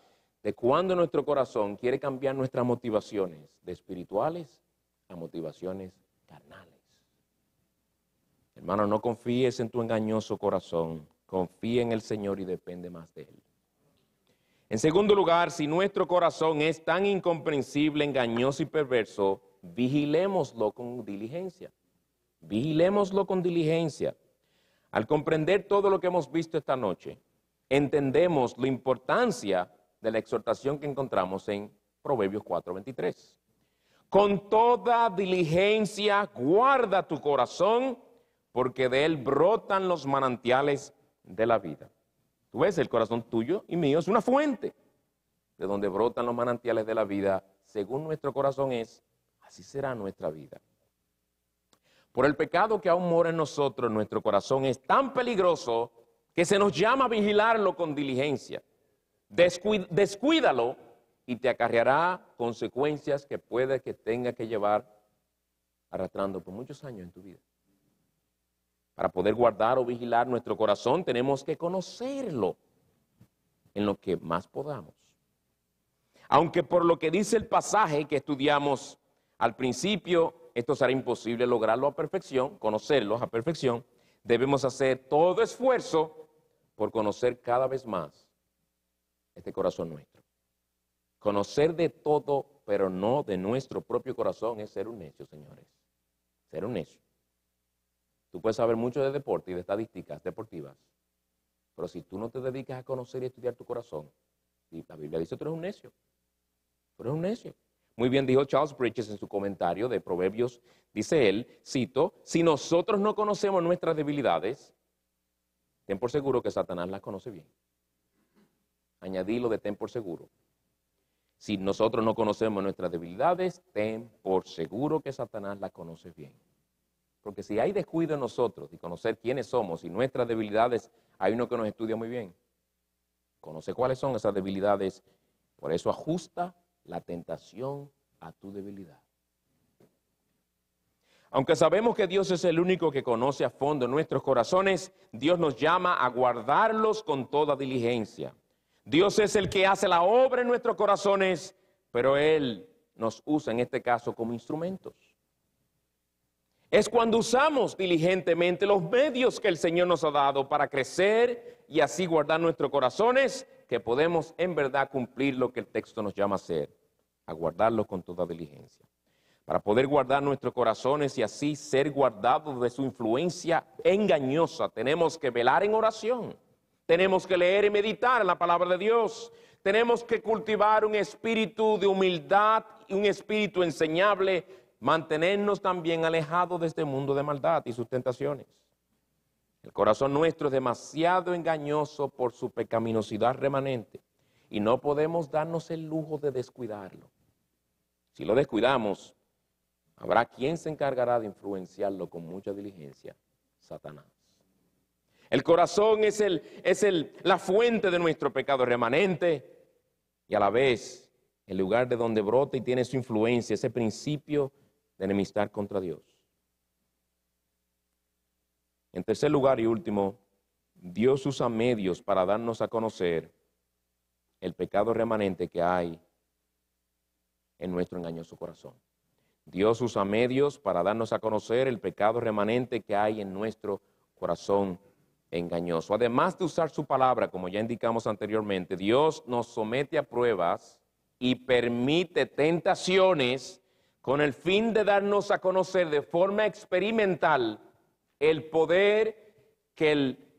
de cuando nuestro corazón quiere cambiar nuestras motivaciones de espirituales a motivaciones carnales. Hermano, no confíes en tu engañoso corazón, confía en el Señor y depende más de Él. En segundo lugar, si nuestro corazón es tan incomprensible, engañoso y perverso, vigilémoslo con diligencia. Vigilémoslo con diligencia. Al comprender todo lo que hemos visto esta noche, entendemos la importancia de la exhortación que encontramos en Proverbios 4:23. Con toda diligencia guarda tu corazón, porque de él brotan los manantiales de la vida. Tú ves, el corazón tuyo y mío es una fuente de donde brotan los manantiales de la vida. Según nuestro corazón es, así será nuestra vida. Por el pecado que aún mora en nosotros, nuestro corazón es tan peligroso que se nos llama a vigilarlo con diligencia. Descuídalo y te acarreará consecuencias que puede que tenga que llevar arrastrando por muchos años en tu vida. Para poder guardar o vigilar nuestro corazón tenemos que conocerlo en lo que más podamos. Aunque por lo que dice el pasaje que estudiamos al principio, esto será imposible lograrlo a perfección, conocerlo a perfección, debemos hacer todo esfuerzo por conocer cada vez más este corazón nuestro. Conocer de todo, pero no de nuestro propio corazón, es ser un necio, señores. Ser un necio. Tú puedes saber mucho de deporte y de estadísticas deportivas, pero si tú no te dedicas a conocer y estudiar tu corazón, y la Biblia dice, tú eres un necio. Tú eres un necio. Muy bien dijo Charles Bridges en su comentario de Proverbios, dice él, cito, si nosotros no conocemos nuestras debilidades, ten por seguro que Satanás las conoce bien. Añadí lo de ten por seguro. Si nosotros no conocemos nuestras debilidades, ten por seguro que Satanás las conoce bien. Porque si hay descuido en nosotros y conocer quiénes somos y nuestras debilidades, hay uno que nos estudia muy bien. Conoce cuáles son esas debilidades. Por eso ajusta la tentación a tu debilidad. Aunque sabemos que Dios es el único que conoce a fondo nuestros corazones, Dios nos llama a guardarlos con toda diligencia. Dios es el que hace la obra en nuestros corazones, pero Él nos usa en este caso como instrumentos. Es cuando usamos diligentemente los medios que el Señor nos ha dado para crecer y así guardar nuestros corazones que podemos en verdad cumplir lo que el texto nos llama a hacer, a guardarlos con toda diligencia. Para poder guardar nuestros corazones y así ser guardados de su influencia engañosa, tenemos que velar en oración. Tenemos que leer y meditar en la palabra de Dios. tenemos que cultivar un espíritu de humildad y un espíritu enseñable, mantenernos también alejados de este mundo de maldad y sus tentaciones. El corazón nuestro es demasiado engañoso por su pecaminosidad remanente y no podemos darnos el lujo de descuidarlo. Si lo descuidamos, habrá quien se encargará de influenciarlo con mucha diligencia: Satanás. El corazón es la fuente de nuestro pecado remanente y a la vez el lugar de donde brota y tiene su influencia, ese principio de enemistad contra Dios. En tercer lugar y último, Dios usa medios para darnos a conocer el pecado remanente que hay en nuestro engañoso corazón. Dios usa medios para darnos a conocer el pecado remanente que hay en nuestro corazón engañoso. Además de usar su palabra, como ya indicamos anteriormente, Dios nos somete a pruebas y permite tentaciones con el fin de darnos a conocer de forma experimental el poder que el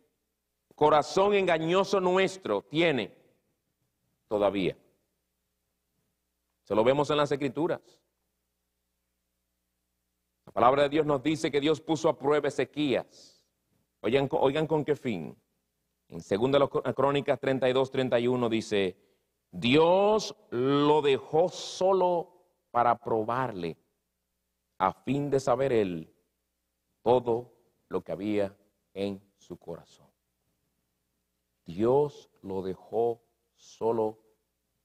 corazón engañoso nuestro tiene todavía. Se lo vemos en las Escrituras. La palabra de Dios nos dice que Dios puso a prueba a Ezequías. Oigan con qué fin. En 2 Crónicas 32:31 dice: Dios lo dejó solo para probarle, a fin de saber él todo lo que había en su corazón. Dios lo dejó solo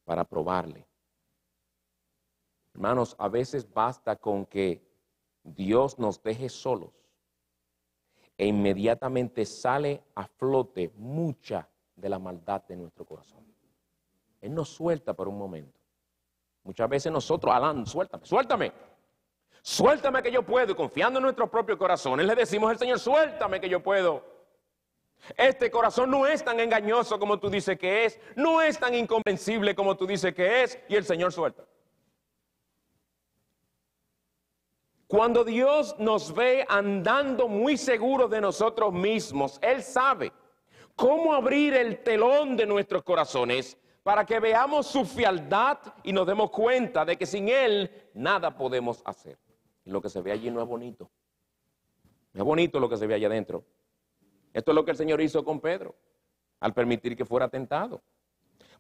para probarle. Hermanos, a veces basta con que Dios nos deje solos e inmediatamente sale a flote mucha de la maldad de nuestro corazón. Él nos suelta por un momento. Muchas veces nosotros, Alan, suéltame que yo puedo, y confiando en nuestros propios corazones, le decimos al Señor: suéltame que yo puedo. Este corazón no es tan engañoso como tú dices que es, no es tan incomprensible como tú dices que es, y el Señor suelta. Cuando Dios nos ve andando muy seguros de nosotros mismos, Él sabe cómo abrir el telón de nuestros corazones para que veamos su frialdad y nos demos cuenta de que sin Él nada podemos hacer. Y lo que se ve allí no es bonito. No es bonito lo que se ve allá adentro. Esto es lo que el Señor hizo con Pedro, al permitir que fuera tentado.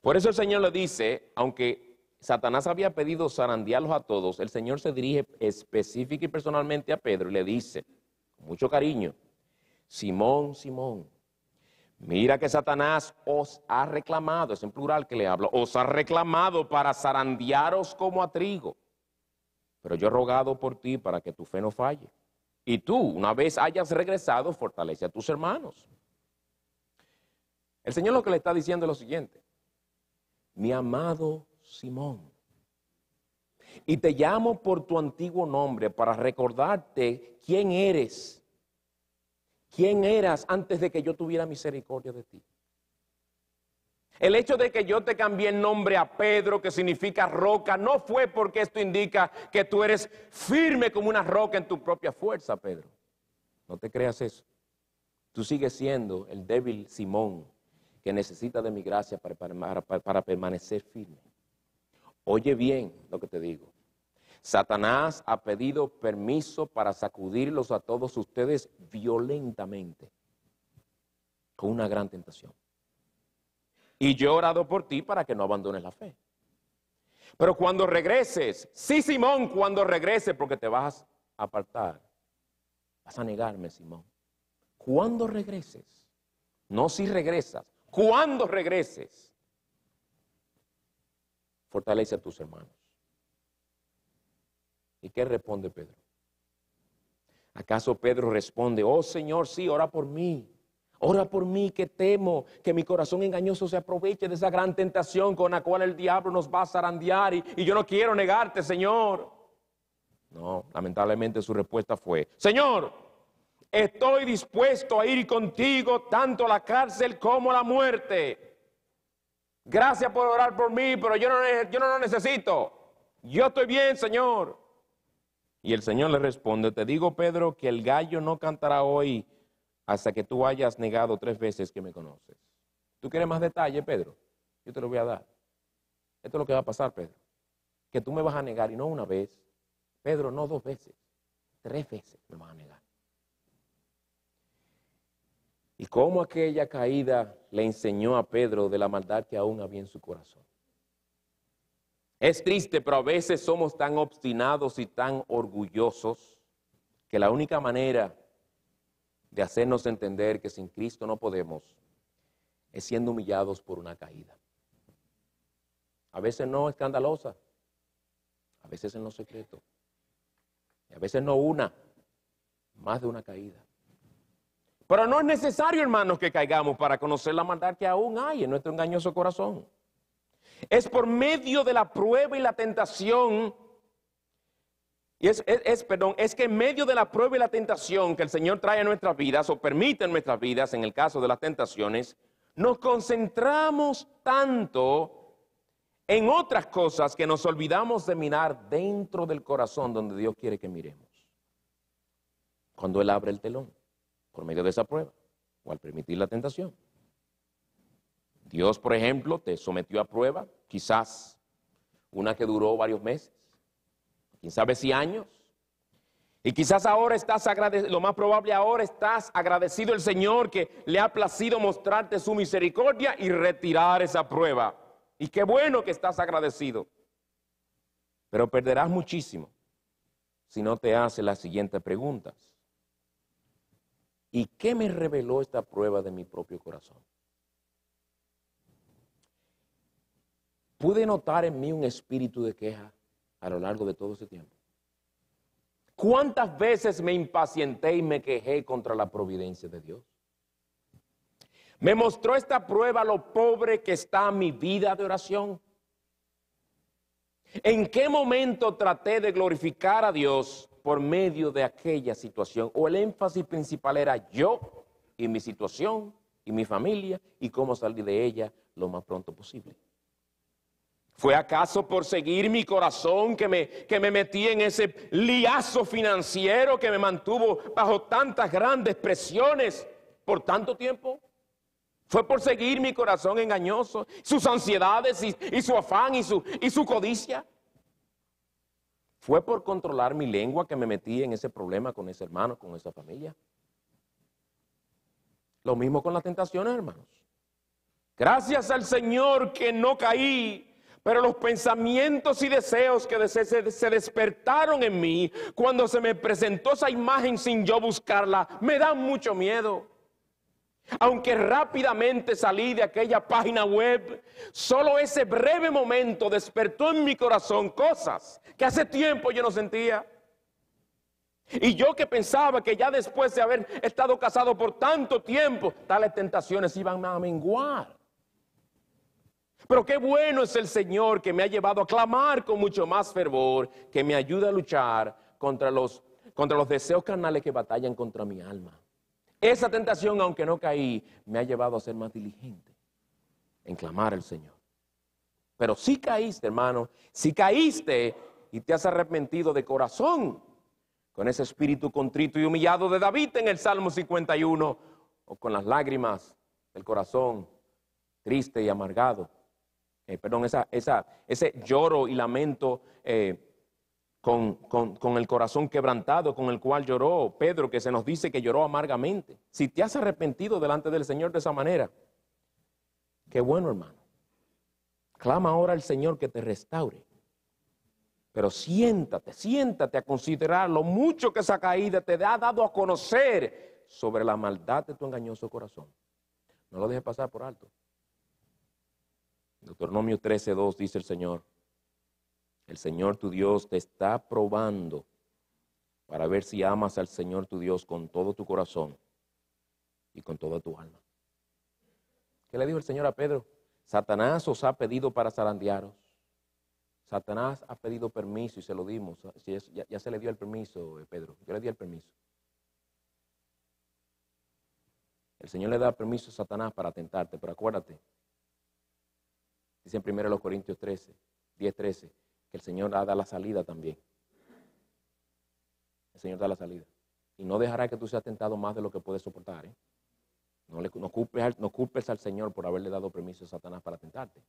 Por eso el Señor le dice, aunque Satanás había pedido zarandearlos a todos, el Señor se dirige específica y personalmente a Pedro y le dice, con mucho cariño: Simón, Simón, mira que Satanás os ha reclamado, es en plural que le hablo, os ha reclamado para zarandearos como a trigo. Pero yo he rogado por ti para que tu fe no falle. Y tú, una vez hayas regresado, fortalece a tus hermanos. El Señor lo que le está diciendo es lo siguiente: mi amado Simón, y te llamo por tu antiguo nombre para recordarte quién eres, quién eras antes de que yo tuviera misericordia de ti. El hecho de que yo te cambié el nombre a Pedro, que significa roca, no fue porque esto indica que tú eres firme como una roca en tu propia fuerza, Pedro. No te creas eso. Tú sigues siendo el débil Simón que necesita de mi gracia para permanecer firme. Oye bien lo que te digo. Satanás ha pedido permiso para sacudirlos a todos ustedes violentamente, con una gran tentación. Y yo he orado por ti para que no abandones la fe. Pero cuando regreses, sí, Simón, cuando regreses, porque te vas a apartar, vas a negarme, Simón. Cuando regreses, no si regresas, cuando regreses, fortalece a tus hermanos. ¿Y qué responde Pedro? ¿Acaso Pedro responde: oh Señor, sí, ora por mí? Ora por mí, que temo que mi corazón engañoso se aproveche de esa gran tentación con la cual el diablo nos va a zarandear y yo no quiero negarte, Señor. No, lamentablemente su respuesta fue: Señor, estoy dispuesto a ir contigo tanto a la cárcel como a la muerte. Gracias por orar por mí, pero yo no lo necesito. Yo estoy bien, Señor. Y el Señor le responde: te digo, Pedro, que el gallo no cantará hoy hasta que tú hayas negado 3 veces que me conoces. ¿Tú quieres más detalle, Pedro? Yo te lo voy a dar. Esto es lo que va a pasar, Pedro. Que tú me vas a negar, y no una vez. Pedro, no 2 veces, 3 veces me vas a negar. Y cómo aquella caída le enseñó a Pedro de la maldad que aún había en su corazón. Es triste, pero a veces somos tan obstinados y tan orgullosos que la única manera de hacernos entender que sin Cristo no podemos es siendo humillados por una caída. A veces no escandalosa, a veces en lo secreto, y a veces no una, más de una caída. Pero no es necesario, hermanos, que caigamos para conocer la maldad que aún hay en nuestro engañoso corazón. Es por medio de la prueba y la tentación, y es que en medio de la prueba y la tentación que el Señor trae a nuestras vidas, o permite en nuestras vidas, en el caso de las tentaciones, nos concentramos tanto en otras cosas que nos olvidamos de mirar dentro del corazón donde Dios quiere que miremos. Cuando Él abre el telón, por medio de esa prueba, o al permitir la tentación. Dios, por ejemplo, te sometió a prueba, quizás una que duró varios meses, quién sabe si años, y quizás ahora estás agradecido, lo más probable ahora estás agradecido al Señor que le ha placido mostrarte su misericordia y retirar esa prueba. Y qué bueno que estás agradecido, pero perderás muchísimo si no te haces las siguientes preguntas. ¿Y qué me reveló esta prueba de mi propio corazón? ¿Pude notar en mí un espíritu de queja a lo largo de todo ese tiempo? ¿Cuántas veces me impacienté y me quejé contra la providencia de Dios? ¿Me mostró esta prueba lo pobre que está mi vida de oración? ¿En qué momento traté de glorificar a Dios por medio de aquella situación? ¿O el énfasis principal era yo y mi situación y mi familia y cómo salir de ella lo más pronto posible? ¿Fue acaso por seguir mi corazón que me metí en ese liazo financiero que me mantuvo bajo tantas grandes presiones por tanto tiempo? ¿Fue por seguir mi corazón engañoso, sus ansiedades y su afán y su codicia? ¿Fue por controlar mi lengua que me metí en ese problema con ese hermano, con esa familia? Lo mismo con las tentaciones, hermanos. Gracias al Señor que no caí, pero los pensamientos y deseos que se despertaron en mí cuando se me presentó esa imagen sin yo buscarla, me dan mucho miedo. Aunque rápidamente salí de aquella página web, solo ese breve momento despertó en mi corazón cosas que hace tiempo yo no sentía. Y yo que pensaba que ya después de haber estado casado por tanto tiempo, tales tentaciones iban a menguar. Pero qué bueno es el Señor que me ha llevado a clamar con mucho más fervor, que me ayuda a luchar contra los deseos carnales que batallan contra mi alma. Esa tentación, aunque no caí, me ha llevado a ser más diligente en clamar al Señor. Pero si caíste, hermano, si caíste y te has arrepentido de corazón, con ese espíritu contrito y humillado de David en el Salmo 51, o con las lágrimas del corazón triste y amargado, ese lloro y lamento con el corazón quebrantado con el cual lloró Pedro, que se nos dice que lloró amargamente. Si te has arrepentido delante del Señor de esa manera, qué bueno, hermano. Clama ahora al Señor que te restaure. Pero siéntate a considerar lo mucho que esa caída te ha dado a conocer sobre la maldad de tu engañoso corazón. No lo dejes pasar por alto. Deuteronomio 13:2 dice el Señor tu Dios te está probando para ver si amas al Señor tu Dios con todo tu corazón y con toda tu alma. ¿Qué le dijo el Señor a Pedro? Satanás os ha pedido para zarandearos. Satanás ha pedido permiso y se lo dimos. Ya se le dio el permiso, Pedro. Yo le di el permiso. El Señor le da permiso a Satanás para tentarte, pero acuérdate. Dice en 1 Corintios 10:13, que el Señor da la salida también. El Señor da la salida. Y no dejará que tú seas tentado más de lo que puedes soportar. No culpes al Señor por haberle dado permiso a Satanás para tentarte.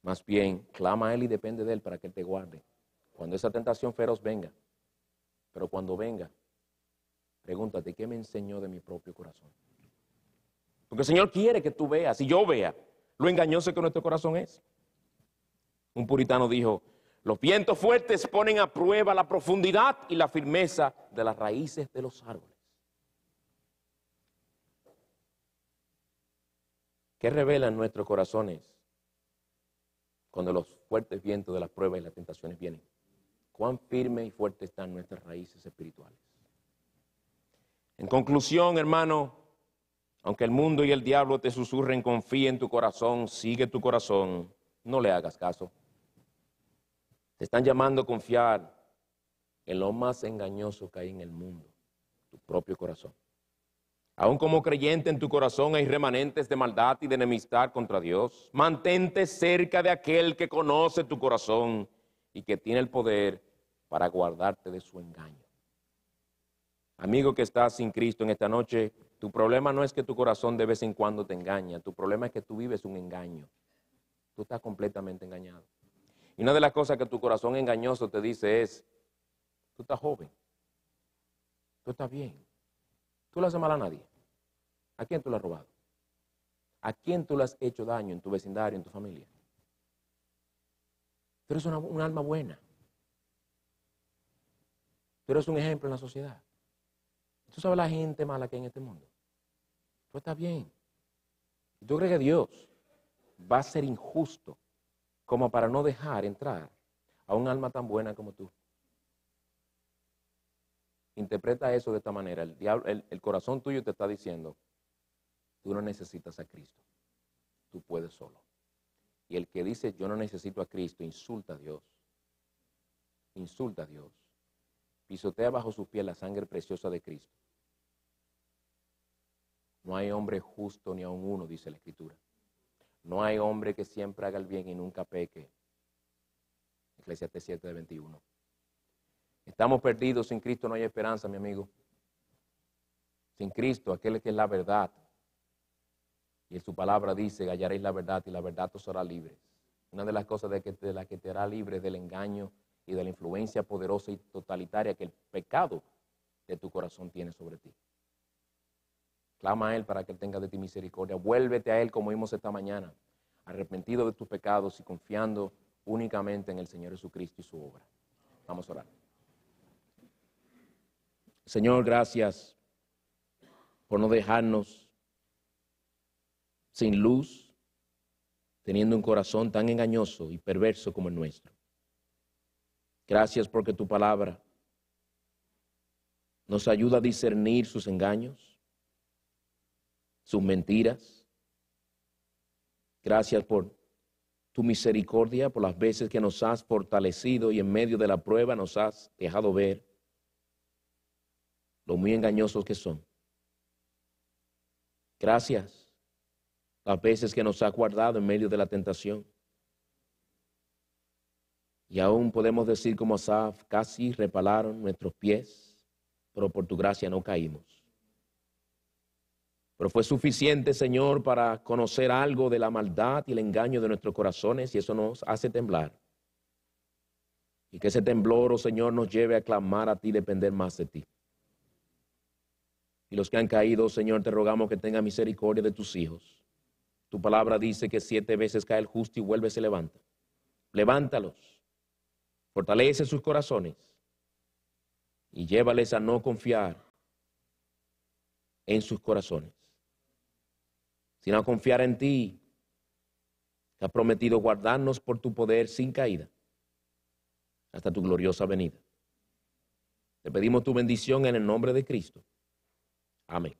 Más bien, clama a Él y depende de Él para que Él te guarde. Cuando esa tentación feroz venga, pero cuando venga, pregúntate, ¿qué me enseñó de mi propio corazón? Porque el Señor quiere que tú veas, y yo vea, lo engañoso que nuestro corazón es. Un puritano dijo, los vientos fuertes ponen a prueba la profundidad y la firmeza de las raíces de los árboles. ¿Qué revelan nuestros corazones cuando los fuertes vientos de las pruebas y las tentaciones vienen? ¿Cuán firmes y fuertes están nuestras raíces espirituales? En conclusión, hermano, aunque el mundo y el diablo te susurren, confía en tu corazón, sigue tu corazón, no le hagas caso. Te están llamando a confiar en lo más engañoso que hay en el mundo, tu propio corazón. Aún como creyente en tu corazón hay remanentes de maldad y de enemistad contra Dios. Mantente cerca de aquel que conoce tu corazón y que tiene el poder para guardarte de su engaño. Amigo que estás sin Cristo en esta noche, tu problema no es que tu corazón de vez en cuando te engaña, tu problema es que tú vives un engaño. Tú estás completamente engañado. Y una de las cosas que tu corazón engañoso te dice es, tú estás joven, tú estás bien, tú le haces mal a nadie. ¿A quién tú le has robado? ¿A quién tú le has hecho daño en tu vecindario, en tu familia? Tú eres un alma buena. Tú eres un ejemplo en la sociedad. Tú sabes la gente mala que hay en este mundo. Tú estás bien. ¿Tú crees que Dios va a ser injusto como para no dejar entrar a un alma tan buena como tú? Interpreta eso de esta manera. El corazón tuyo te está diciendo, tú no necesitas a Cristo. Tú puedes solo. Y el que dice, yo no necesito a Cristo, insulta a Dios. Insulta a Dios. Pisotea bajo sus pies la sangre preciosa de Cristo. No hay hombre justo ni aun uno, dice la Escritura. No hay hombre que siempre haga el bien y nunca peque. Eclesiastés 7:21. Estamos perdidos, sin Cristo no hay esperanza, mi amigo. Sin Cristo, aquel que es la verdad. Y en su palabra dice, hallaréis la verdad y la verdad os hará libres. Una de las cosas de la que te hará libre es del engaño y de la influencia poderosa y totalitaria que el pecado de tu corazón tiene sobre ti. Clama a Él para que Él tenga de ti misericordia. Vuélvete a Él como vimos esta mañana, arrepentido de tus pecados y confiando únicamente en el Señor Jesucristo y su obra. Vamos a orar. Señor, gracias por no dejarnos sin luz, teniendo un corazón tan engañoso y perverso como el nuestro. Gracias porque tu palabra nos ayuda a discernir sus engaños, sus mentiras. Gracias por tu misericordia, por las veces que nos has fortalecido y en medio de la prueba nos has dejado ver lo muy engañosos que son. Gracias las veces que nos has guardado en medio de la tentación. Y aún podemos decir como Asaf, casi repalaron nuestros pies, pero por tu gracia no caímos. Pero fue suficiente, Señor, para conocer algo de la maldad y el engaño de nuestros corazones, y eso nos hace temblar. Y que ese temblor, oh Señor, nos lleve a clamar a ti y depender más de ti. Y los que han caído, Señor, te rogamos que tengas misericordia de tus hijos. Tu palabra dice que 7 veces cae el justo y vuelve y se levanta. Levántalos, fortalece sus corazones y llévales a no confiar en sus corazones, sino a confiar en ti, que has prometido guardarnos por tu poder sin caída hasta tu gloriosa venida. Te pedimos tu bendición en el nombre de Cristo. Amén.